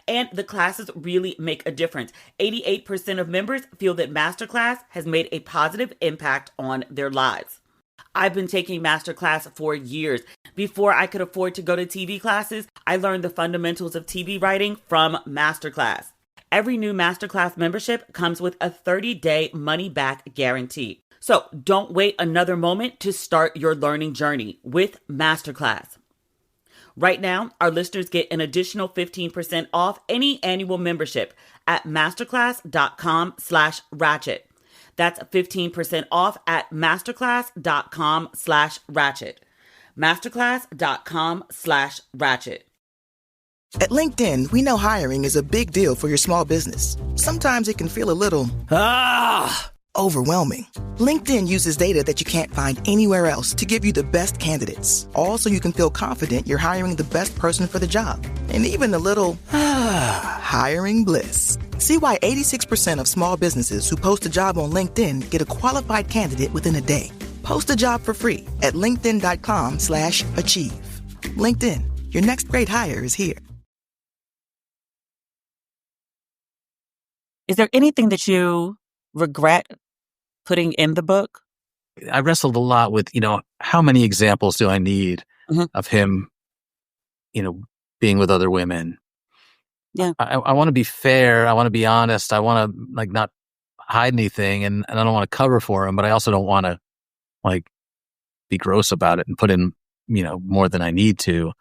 And the classes really make a difference. 88% of members feel that Masterclass has made a positive impact on their lives. I've been taking Masterclass for years. Before I could afford to go to TV classes, I learned the fundamentals of TV writing from Masterclass. Every new Masterclass membership comes with a 30-day money-back guarantee. So don't wait another moment to start your learning journey with Masterclass. Right now, our listeners get an additional 15% off any annual membership at masterclass.com/ratchet. That's 15% off at masterclass.com/ratchet. Masterclass.com/ratchet. At LinkedIn, we know hiring is a big deal for your small business. Sometimes it can feel a little overwhelming. LinkedIn uses data that you can't find anywhere else to give you the best candidates, all so you can feel confident you're hiring the best person for the job. And even a little hiring bliss. See why 86% of small businesses who post a job on LinkedIn get a qualified candidate within a day. Post a job for free at linkedin.com/achieve. LinkedIn, your next great hire is here. Is there anything that you regret putting in the book? I wrestled a lot with, how many examples do I need of him, being with other women? Yeah. I want to be fair. I want to be honest. I want to not hide anything, and I don't want to cover for him, but I also don't want to be gross about it and put in, more than I need to.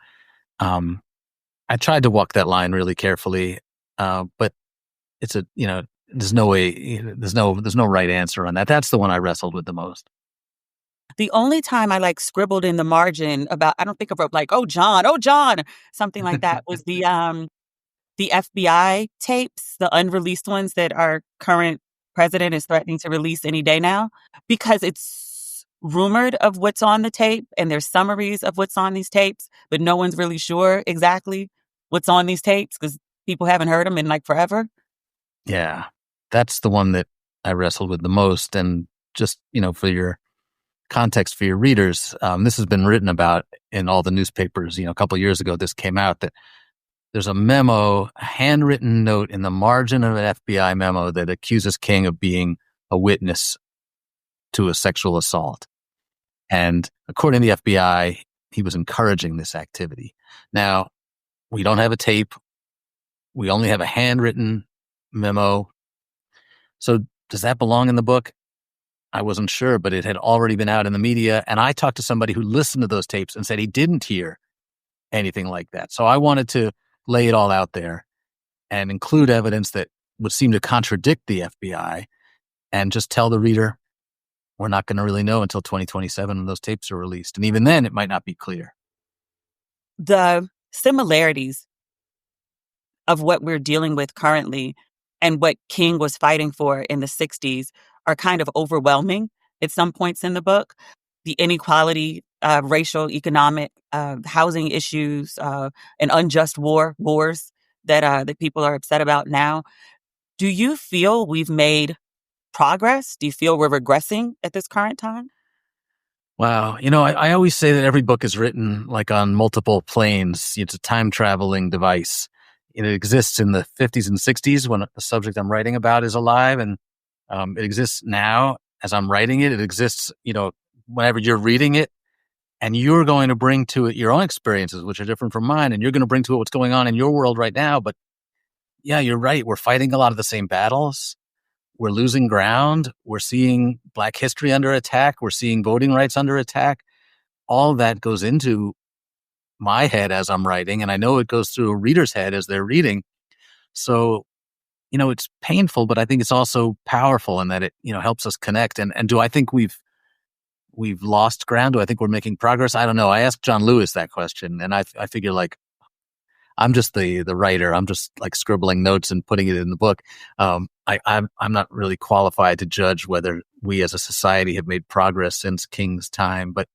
I tried to walk that line really carefully, but it's there's no way, there's no right answer on that. That's the one I wrestled with the most. The only time I scribbled in the margin about, I don't think I wrote oh John, something like that, was the FBI tapes, the unreleased ones that our current president is threatening to release any day now, because it's rumored of what's on the tape and there's summaries of what's on these tapes, but no one's really sure exactly what's on these tapes because people haven't heard them in forever. Yeah, that's the one that I wrestled with the most. And just, for your context for your readers, this has been written about in all the newspapers. A couple of years ago, this came out that there's a memo, a handwritten note in the margin of an FBI memo that accuses King of being a witness to a sexual assault. And according to the FBI, he was encouraging this activity. Now, we don't have a tape. We only have a handwritten memo. So does that belong in the book? I wasn't sure, but it had already been out in the media. And I talked to somebody who listened to those tapes and said he didn't hear anything like that. So I wanted to lay it all out there and include evidence that would seem to contradict the FBI and just tell the reader, we're not going to really know until 2027 when those tapes are released. And even then, it might not be clear. The similarities of what we're dealing with currently and what King was fighting for in the 60s are kind of overwhelming at some points in the book. The inequality, racial, economic, housing issues, and unjust wars that people are upset about now. Do you feel we've made progress? Do you feel we're regressing at this current time? Wow. I always say that every book is written on multiple planes. It's a time traveling device. It exists in the 50s and 60s when the subject I'm writing about is alive. And it exists now as I'm writing it. It exists, whenever you're reading it, and you're going to bring to it your own experiences, which are different from mine. And you're going to bring to it what's going on in your world right now. But yeah, you're right. We're fighting a lot of the same battles. We're losing ground. We're seeing Black history under attack. We're seeing voting rights under attack. All that goes into my head as I'm writing, and I know it goes through a reader's head as they're reading. So, it's painful, but I think it's also powerful in that it, helps us connect. And do I think we've lost ground? Do I think we're making progress? I don't know. I asked John Lewis that question, and I figure I'm just the writer. I'm just scribbling notes and putting it in the book. I'm not really qualified to judge whether we as a society have made progress since King's time. But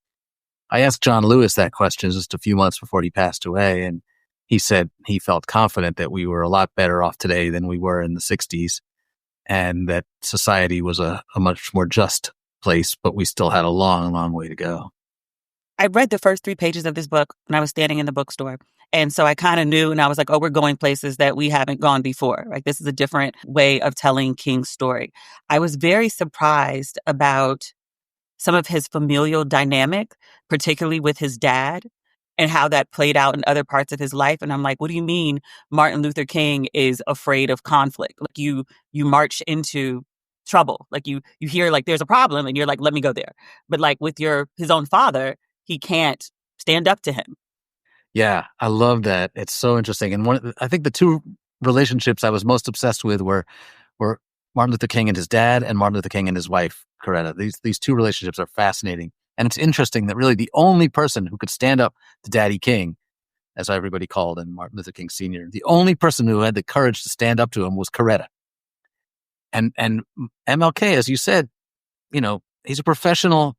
I asked John Lewis that question just a few months before he passed away, and he said he felt confident that we were a lot better off today than we were in the 60s, and that society was a much more just place, but we still had a long, long way to go. I read the first 3 pages of this book when I was standing in the bookstore. And so I kind of knew, and I was like, oh, we're going places that we haven't gone before. Like, this is a different way of telling King's story. I was very surprised about some of his familial dynamic, particularly with his dad, and how that played out in other parts of his life. And I'm like, what do you mean Martin Luther King is afraid of conflict? Like, you march into trouble. Like, you hear like there's a problem and you're like, let me go there. But like with his own father, he can't stand up to him. Yeah, I love that. It's so interesting. And I think the two relationships I was most obsessed with were Martin Luther King and his dad, and Martin Luther King and his wife, Coretta. These two relationships are fascinating. And it's interesting that really the only person who could stand up to Daddy King, as everybody called him, Martin Luther King Sr., the only person who had the courage to stand up to him was Coretta. And MLK, as you said, he's a professional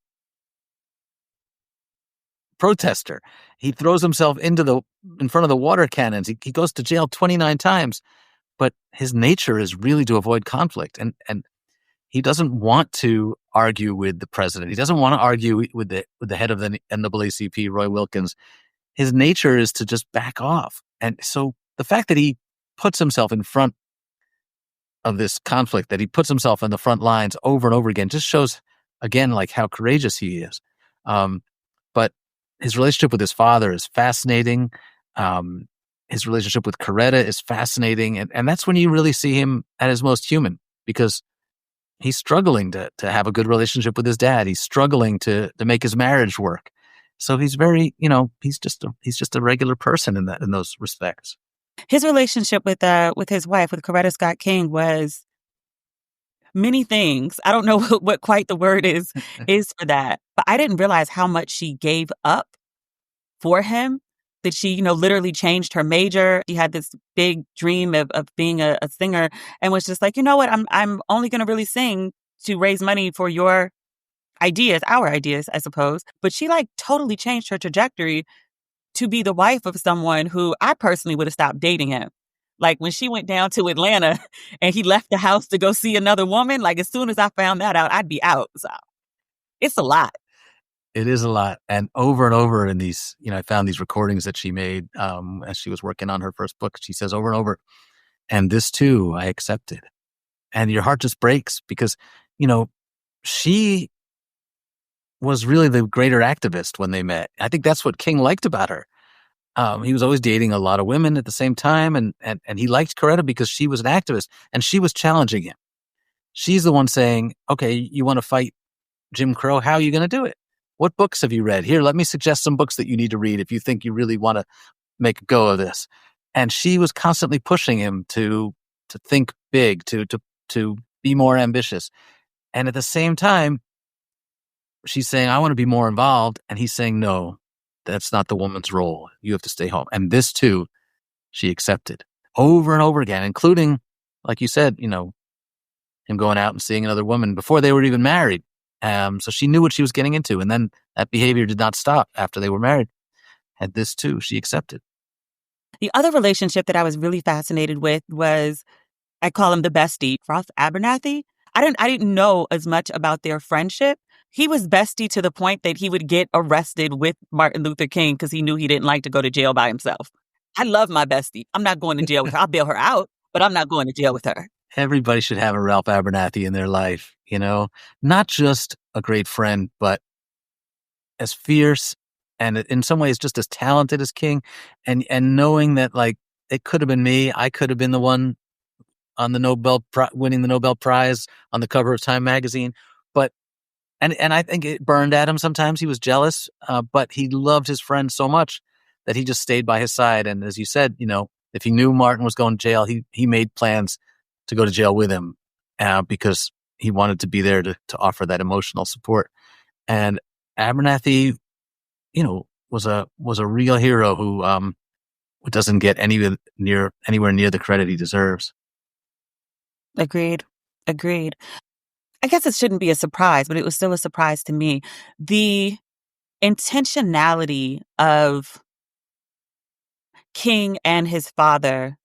protester. He throws himself in front of the water cannons. He goes to jail 29 times, but his nature is really to avoid conflict. And he doesn't want to argue with the president. He doesn't want to argue with the head of the NAACP, Roy Wilkins. His nature is to just back off. And so the fact that he puts himself in front of this conflict, that he puts himself on the front lines over and over again, just shows again like how courageous he is. But his relationship with his father is fascinating. His relationship with Coretta is fascinating. And that's when you really see him at his most human, because he's struggling to have a good relationship with his dad. He's struggling to make his marriage work. So he's very, he's just a regular person in those respects. His relationship with his wife, with Coretta Scott King, was many things. I don't know what quite the word is for that, but I didn't realize how much she gave up for him. That she, literally changed her major. She had this big dream of being a singer, and was just like, you know what, I'm only going to really sing to raise money for your ideas, our ideas, I suppose. But she like totally changed her trajectory to be the wife of someone who I personally would have stopped dating him. Like when she went down to Atlanta and he left the house to go see another woman, like as soon as I found that out, I'd be out. So it's a lot. It is a lot. And over in these, I found these recordings that she made as she was working on her first book. She says over and over, and this too, I accepted. And your heart just breaks because, she was really the greater activist when they met. I think that's what King liked about her. He was always dating a lot of women at the same time. And he liked Coretta because she was an activist and she was challenging him. She's the one saying, okay, you want to fight Jim Crow? How are you going to do it? What books have you read? Here, let me suggest some books that you need to read if you think you really want to make a go of this. And she was constantly pushing him to think big, to be more ambitious. And at the same time, she's saying, I want to be more involved. And he's saying, no, that's not the woman's role. You have to stay home. And this too, she accepted over and over again, including, like you said, him going out and seeing another woman before they were even married. So she knew what she was getting into. And then that behavior did not stop after they were married. And this too, she accepted. The other relationship that I was really fascinated with was, I call him the bestie, Ross Abernathy. I didn't know as much about their friendship. He was bestie to the point that he would get arrested with Martin Luther King because he knew he didn't like to go to jail by himself. I love my bestie. I'm not going to jail with her. I'll bail her out, but I'm not going to jail with her. Everybody should have a Ralph Abernathy in their life, not just a great friend, but as fierce and in some ways just as talented as King. And knowing that like it could have been me. I could have been the one on the winning the Nobel Prize on the cover of Time magazine. But and I think it burned at him sometimes. He was jealous, but he loved his friend so much that he just stayed by his side. And as you said, if he knew Martin was going to jail, he made plans to go to jail with him because he wanted to be there to offer that emotional support. And Abernathy, was a real hero who doesn't get anywhere near the credit he deserves. Agreed. I guess it shouldn't be a surprise, but it was still a surprise to me. The intentionality of King and his father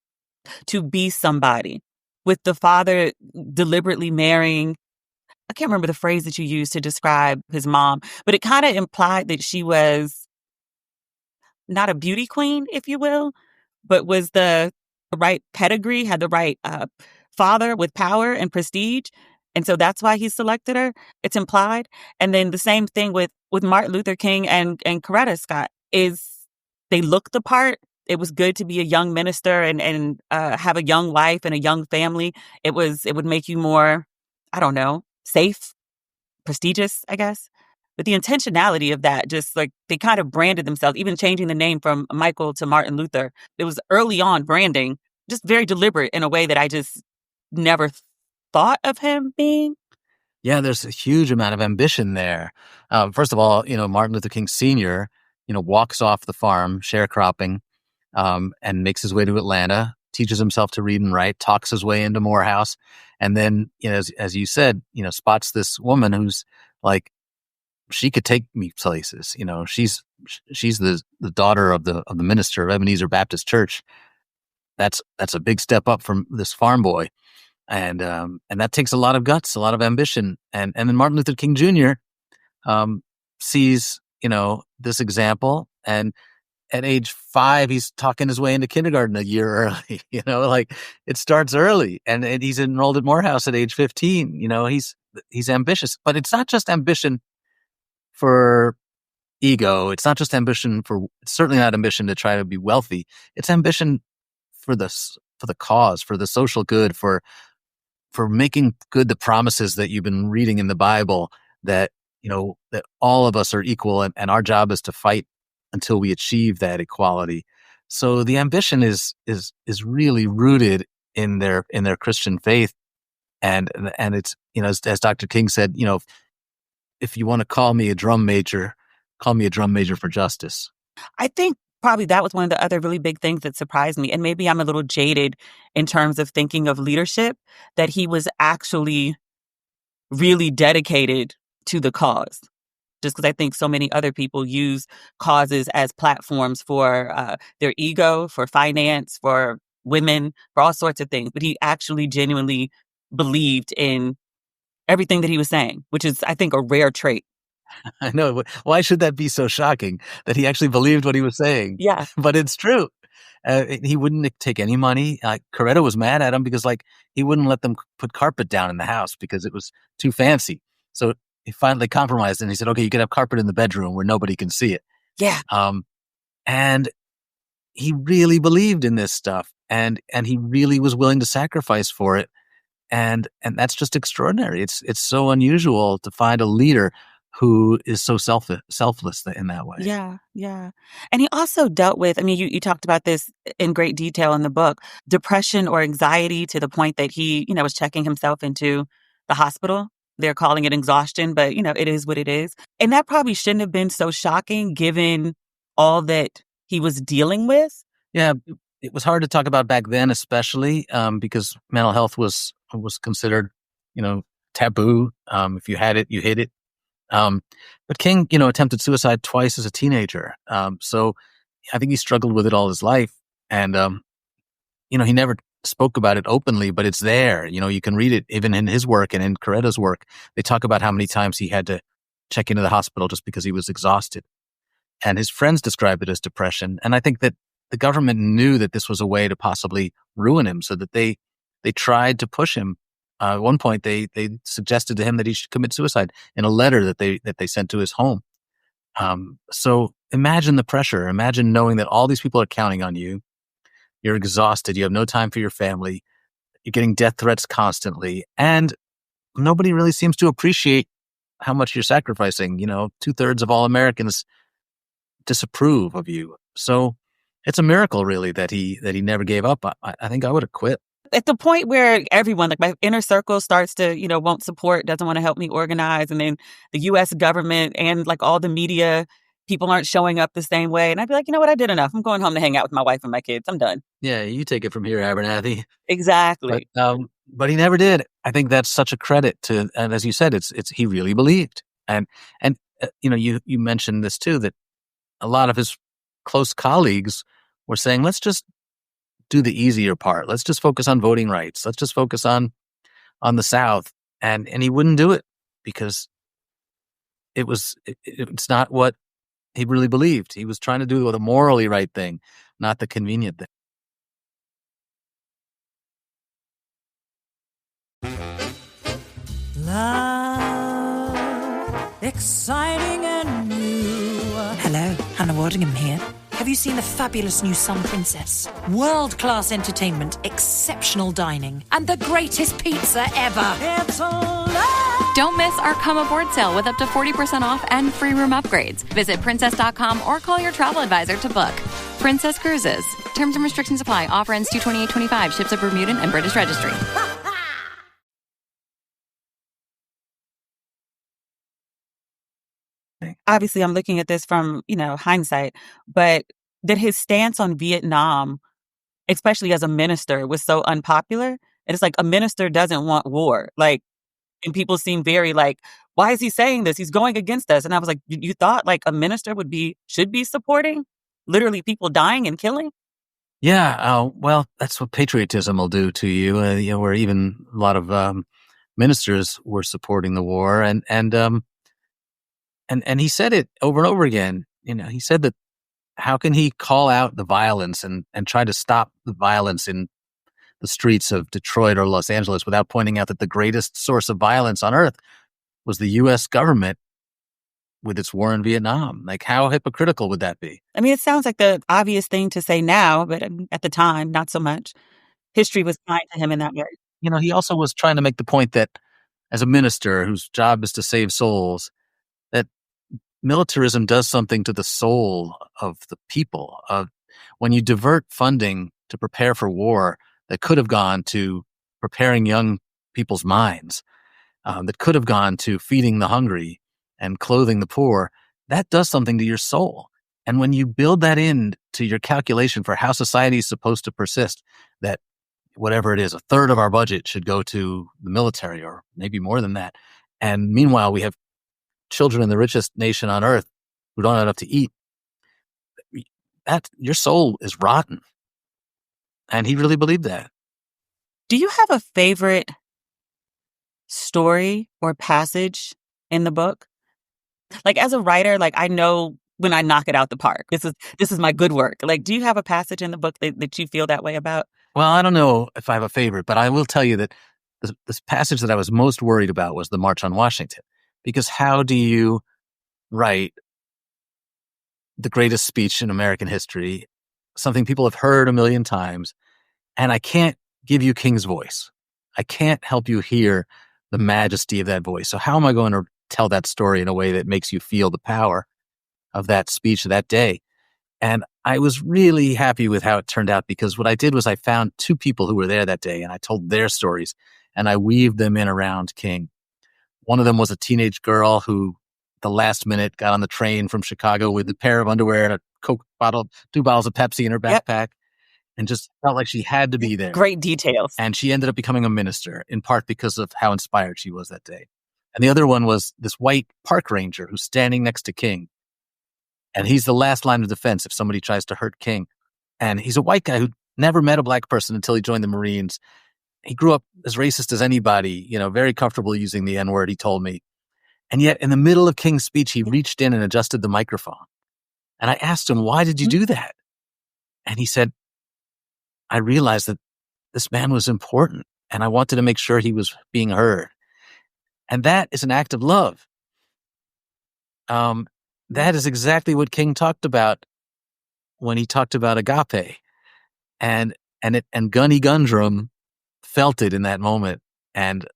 to be somebody, with the father deliberately marrying I can't remember the phrase that you used to describe his mom, but it kind of implied that she was not a beauty queen, if you will, but was the right pedigree, had the right father with power and prestige. And so that's why he selected her. It's implied. And then the same thing with Martin Luther King and Coretta Scott is they look the part. It was good to be a young minister and have a young wife and a young family. It would make you more, I don't know, safe, prestigious, I guess. But the intentionality of that, just like they kind of branded themselves, even changing the name from Michael to Martin Luther. It was early on branding, just very deliberate in a way that I just never thought of him being. Yeah, there's a huge amount of ambition there. First of all, Martin Luther King Sr., walks off the farm, sharecropping, and makes his way to Atlanta, teaches himself to read and write, talks his way into Morehouse, and then, as you said, spots this woman who's like, she could take me places. She's the daughter of the minister of Ebenezer Baptist Church. That's a big step up from this farm boy. And that takes a lot of guts, a lot of ambition. And then Martin Luther King Jr. Sees, this example, and at age 5, he's talking his way into kindergarten a year early. Like it starts early, and he's enrolled at Morehouse at age 15. He's ambitious, but it's not just ambition for ego. It's not just ambition it's certainly not ambition to try to be wealthy. It's ambition for the cause, for the social good, for making good the promises that you've been reading in the Bible, that that all of us are equal, and our job is to fight until we achieve that equality. So the ambition is really rooted in their Christian faith, and it's as Dr. King said, if you want to call me a drum major, call me a drum major for justice. I think probably that was one of the other really big things that surprised me. And maybe I'm a little jaded in terms of thinking of leadership, that he was actually really dedicated to the cause. Just because I think so many other people use causes as platforms for their ego, for finance, for women, for all sorts of things. But he actually genuinely believed in everything that he was saying, which is, I think, a rare trait. I know. Why should that be so shocking that he actually believed what he was saying? Yeah. But it's true. He wouldn't take any money. Coretta was mad at him because he wouldn't let them put carpet down in the house because it was too fancy. So he finally compromised and he said, okay, you can have carpet in the bedroom where nobody can see it. Yeah. And he really believed in this stuff, and he really was willing to sacrifice for it. And that's just extraordinary. It's so unusual to find a leader who is so selfless in that way. Yeah, yeah. And he also dealt with, I mean, you talked about this in great detail in the book, depression or anxiety to the point that he, was checking himself into the hospital. They're calling it exhaustion, but, it is what it is. And that probably shouldn't have been so shocking given all that he was dealing with. Yeah, it was hard to talk about back then, especially because mental health was considered, taboo. If you had it, you hid it. But King, attempted suicide twice as a teenager. So I think he struggled with it all his life. And, he never spoke about it openly, but it's there. You can read it even in his work and in Coretta's work. They talk about how many times he had to check into the hospital just because he was exhausted. And his friends describe it as depression. And I think that the government knew that this was a way to possibly ruin him, so that they tried to push him. At one point, they suggested to him that he should commit suicide in a letter that they sent to his home. So imagine the pressure. Imagine knowing that all these people are counting on you. You're exhausted. You have no time for your family. You're getting death threats constantly, and nobody really seems to appreciate how much you're sacrificing. 2/3 of all Americans disapprove of you. So it's a miracle, really, that he never gave up. I think I would have quit. At the point where everyone, like my inner circle starts to, won't support, doesn't want to help me organize. And then the U.S. government and like all the media, people aren't showing up the same way. And I'd be like, you know what? I did enough. I'm going home to hang out with my wife and my kids. I'm done. Yeah, you take it from here, Abernathy. Exactly. But he never did. I think that's such a credit to, and as you said, it's he really believed. And you mentioned this too, that a lot of his close colleagues were saying, let's just do the easier part. Let's just focus on voting rights. Let's just focus on the South. And he wouldn't do it. because it's not what he really believed. He was trying to do the morally right thing, not the convenient thing. Love, exciting and new. Hello, Hannah Waddingham here. Have you seen the fabulous new Sun Princess? World-class entertainment, exceptional dining, and the greatest pizza ever. It's a love. Don't miss our Come Aboard sale with up to 40% off and free room upgrades. Visit princess.com or call your travel advisor to book. Princess Cruises. Terms and restrictions apply. Offer ends 2/28/25. Ships of Bermudan and British Registry. Obviously, I'm looking at this from, hindsight, but that his stance on Vietnam, especially as a minister, was so unpopular. And it's like a minister doesn't want war. Like, and people seem very like, why is he saying this? He's going against us. And I was like, you thought like a minister should be supporting literally people dying and killing? Yeah, well, that's what patriotism will do to you. Where even a lot of ministers were supporting the war, and he said it over and over again. He said that how can he call out the violence and try to stop the violence in the streets of Detroit or Los Angeles without pointing out that the greatest source of violence on earth was the U.S. government with its war in Vietnam? Like, how hypocritical would that be? I mean, it sounds like the obvious thing to say now, but at the time, not so much. History was kind to him in that way. He also was trying to make the point that as a minister whose job is to save souls, that militarism does something to the soul of the people. When you divert funding to prepare for war that could have gone to preparing young people's minds, that could have gone to feeding the hungry and clothing the poor, that does something to your soul. And when you build that into your calculation for how society is supposed to persist, that whatever it is, a third of our budget should go to the military or maybe more than that. And meanwhile, we have children in the richest nation on earth who don't have enough to eat. That your soul is rotten. And he really believed that. Do you have a favorite story or passage in the book? Like, as a writer, like, I know when I knock it out the park. This is my good work. Like, do you have a passage in the book that you feel that way about? Well, I don't know if I have a favorite, but I will tell you that this passage that I was most worried about was the March on Washington. Because how do you write the greatest speech in American history, something people have heard a million times, and I can't give you King's voice. I can't help you hear the majesty of that voice. So how am I going to tell that story in a way that makes you feel the power of that speech that day? And I was really happy with how it turned out, because what I did was I found two people who were there that day and I told their stories and I weaved them in around King. One of them was a teenage girl who the last minute got on the train from Chicago with a pair of underwear and a Coke bottle, 2 bottles of Pepsi in her backpack, and just felt like she had to be there. Great details. And she ended up becoming a minister, in part because of how inspired she was that day. And the other one was this white park ranger who's standing next to King. And he's the last line of defense if somebody tries to hurt King. And he's a white guy who never met a black person until he joined the Marines. He grew up as racist as anybody, very comfortable using the N-word, he told me. And yet in the middle of King's speech, he reached in and adjusted the microphone. And I asked him, why did you do that? And he said, I realized that this man was important and I wanted to make sure he was being heard. And that is an act of love. That is exactly what King talked about when he talked about agape. And Gunny Gundrum felt it in that moment. And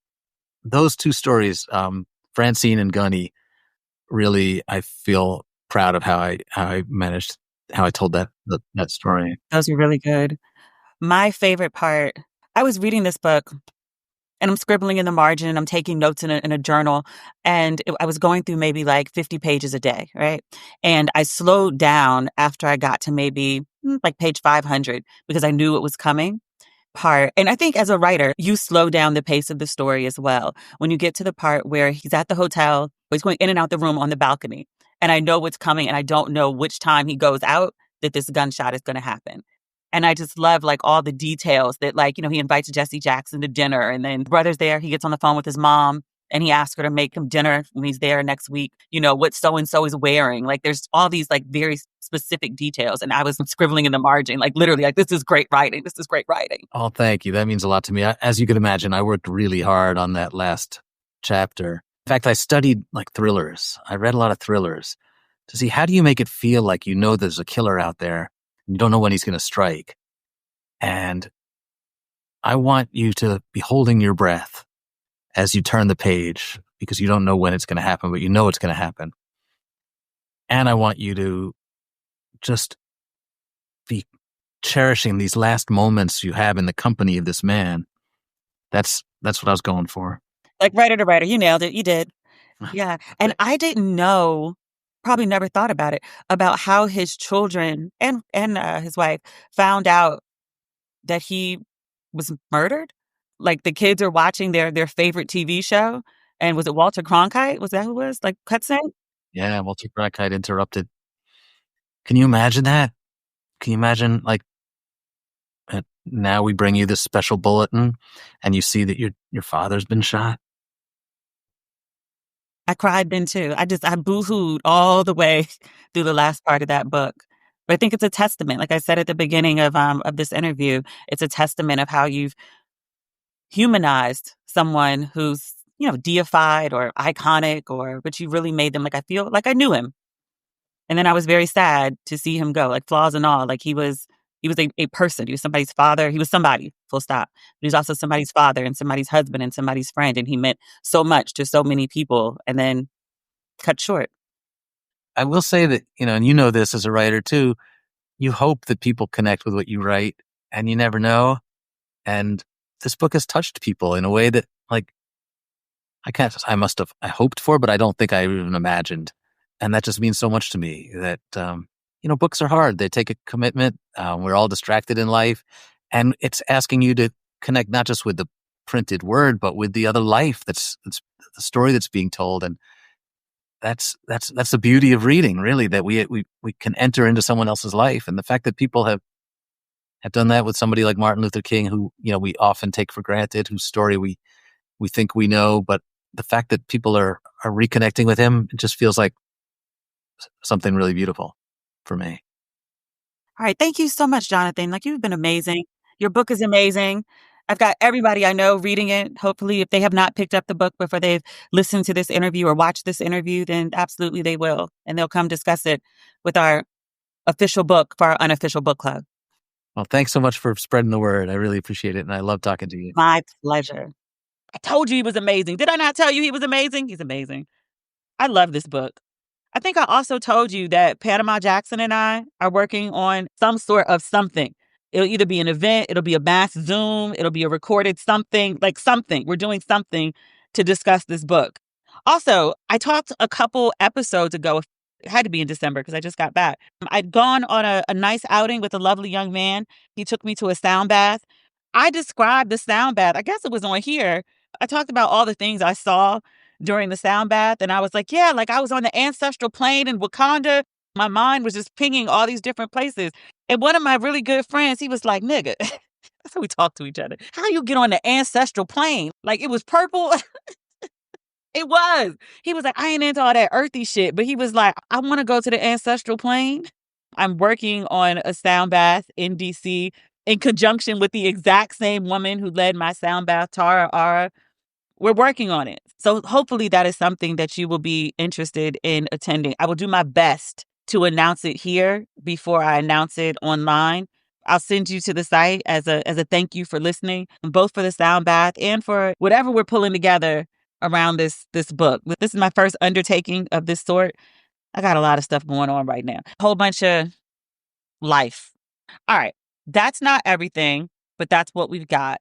those two stories, Francine and Gunny, really, I feel proud of how I told that story. Those were really good. My favorite part, I was reading this book and I'm scribbling in the margin and I'm taking notes in a journal. And I was going through maybe like 50 pages a day, right? And I slowed down after I got to maybe like page 500 because I knew it was coming. And I think as a writer, you slow down the pace of the story as well. When you get to the part where he's at the hotel, he's going in and out the room on the balcony, and I know what's coming and I don't know which time he goes out that this gunshot is going to happen. And I just love like all the details that he invites Jesse Jackson to dinner and then brother's there. He gets on the phone with his mom and he asked her to make him dinner when he's there next week. You know, what so-and-so is wearing. Like, there's all these, like, very specific details. And I was scribbling in the margin, like, literally, like, this is great writing. This is great writing. Oh, thank you. That means a lot to me. As you can imagine, I worked really hard on that last chapter. In fact, I studied, like, thrillers. I read a lot of thrillers to see, how do you make it feel like you know there's a killer out there and you don't know when he's going to strike? And I want you to be holding your breath as you turn the page, because you don't know when it's going to happen, but you know it's going to happen. And I want you to just be cherishing these last moments you have in the company of this man. That's what I was going for. Like, writer to writer, you nailed it. You did. Yeah. And I didn't know, probably never thought about it, about how his children and his wife found out that he was murdered. Like, the kids are watching their favorite TV show. And was it Walter Cronkite? Was that who it was? Like, cutscene? Yeah, Walter Cronkite interrupted. Can you imagine that? Can you imagine, like, now we bring you this special bulletin and you see that your father's been shot? I cried then too. I boo-hooed all the way through the last part of that book. But I think it's a testament, like I said at the beginning of this interview, it's a testament of how you've humanized someone who's, you know, deified or iconic, but you really made them, like, I feel like I knew him. And then I was very sad to see him go, like, flaws and all. Like, he was a person. He was somebody's father. He was somebody, full stop. But he was also somebody's father and somebody's husband and somebody's friend. And he meant so much to so many people, and then cut short. I will say that, you know, and you know this as a writer too, you hope that people connect with what you write, and you never know. And this book has touched people in a way that, like, I hoped for, but I don't think I even imagined. And that just means so much to me that, you know, books are hard. They take a commitment. We're all distracted in life, and it's asking you to connect not just with the printed word, but with the other life that's the story that's being told. And that's the beauty of reading, really, that we can enter into someone else's life. And the fact that people have done that with somebody like Martin Luther King, who, you know, we often take for granted, whose story we think we know, but the fact that people are reconnecting with him, it just feels like something really beautiful for me. All right. Thank you so much, Jonathan. Like, you've been amazing. Your book is amazing. I've got everybody I know reading it. Hopefully, if they have not picked up the book before they've listened to this interview or watched this interview, then absolutely they will. And they'll come discuss it with our official book for our unofficial book club. Well, thanks so much for spreading the word. I really appreciate it. And I love talking to you. My pleasure. I told you he was amazing. Did I not tell you he was amazing? He's amazing. I love this book. I think I also told you that Panama Jackson and I are working on some sort of something. It'll either be an event, it'll be a mass Zoom, it'll be a recorded something, like something. We're doing something to discuss this book. Also, I talked a couple episodes ago, it had to be in December because I just got back. I'd gone on a nice outing with a lovely young man. He took me to a sound bath. I described the sound bath. I guess it was on here. I talked about all the things I saw during the sound bath. And I was like, yeah, like I was on the Ancestral Plane in Wakanda. My mind was just pinging all these different places. And one of my really good friends, he was like, nigga, that's how we talk to each other. How you get on the Ancestral Plane? Like, it was purple. It was. He was like, I ain't into all that earthy shit. But he was like, I want to go to the Ancestral Plane. I'm working on a sound bath in DC in conjunction with the exact same woman who led my sound bath, Tara Ara. We're working on it. So hopefully that is something that you will be interested in attending. I will do my best to announce it here before I announce it online. I'll send you to the site as a thank you for listening, both for the sound bath and for whatever we're pulling together around this book. This is my first undertaking of this sort. I got a lot of stuff going on right now. A whole bunch of life. All right. That's not everything, but that's what we've got.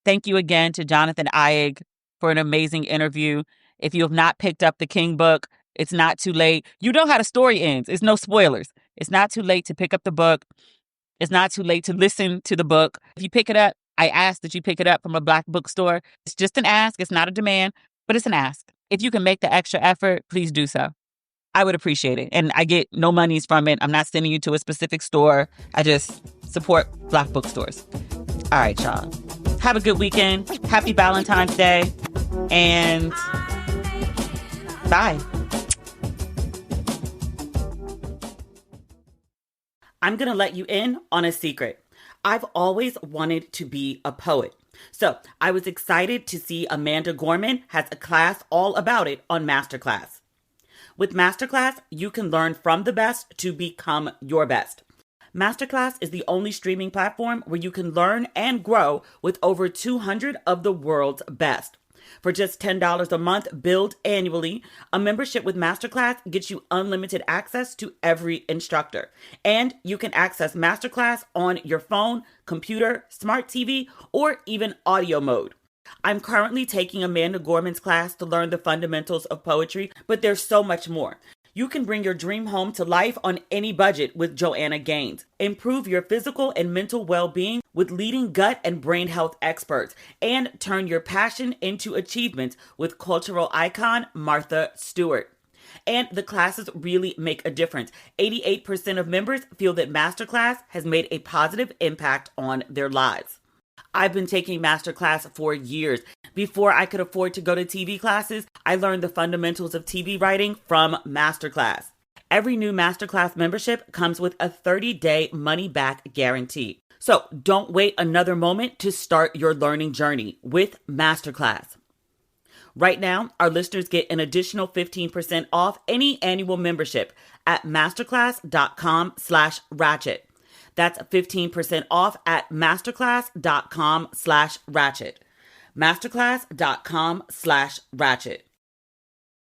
Thank you again to Jonathan Eig for an amazing interview. If you have not picked up the King book, it's not too late. You know how the story ends. It's no spoilers. It's not too late to pick up the book. It's not too late to listen to the book. If you pick it up, I ask that you pick it up from a Black bookstore. It's just an ask. It's not a demand, but it's an ask. If you can make the extra effort, please do so. I would appreciate it. And I get no monies from it. I'm not sending you to a specific store. I just support Black bookstores. All right, y'all. Have a good weekend. Happy Valentine's Day. And bye. I'm going to let you in on a secret. I've always wanted to be a poet. So I was excited to see Amanda Gorman has a class all about it on Masterclass. With Masterclass, you can learn from the best to become your best. Masterclass is the only streaming platform where you can learn and grow with over 200 of the world's best. For just $10 a month billed annually, a membership with Masterclass gets you unlimited access to every instructor. And you can access Masterclass on your phone, computer, smart TV, or even audio mode. I'm currently taking Amanda Gorman's class to learn the fundamentals of poetry, but there's so much more. You can bring your dream home to life on any budget with Joanna Gaines. Improve your physical and mental well-being with leading gut and brain health experts. And turn your passion into achievements with cultural icon Martha Stewart. And the classes really make a difference. 88% of members feel that Masterclass has made a positive impact on their lives. I've been taking Masterclass for years. Before I could afford to go to TV classes, I learned the fundamentals of TV writing from Masterclass. Every new Masterclass membership comes with a 30-day money-back guarantee. So don't wait another moment to start your learning journey with Masterclass. Right now, our listeners get an additional 15% off any annual membership at masterclass.com/ratchet. That's 15% off at masterclass.com/ratchet. Masterclass.com/ratchet.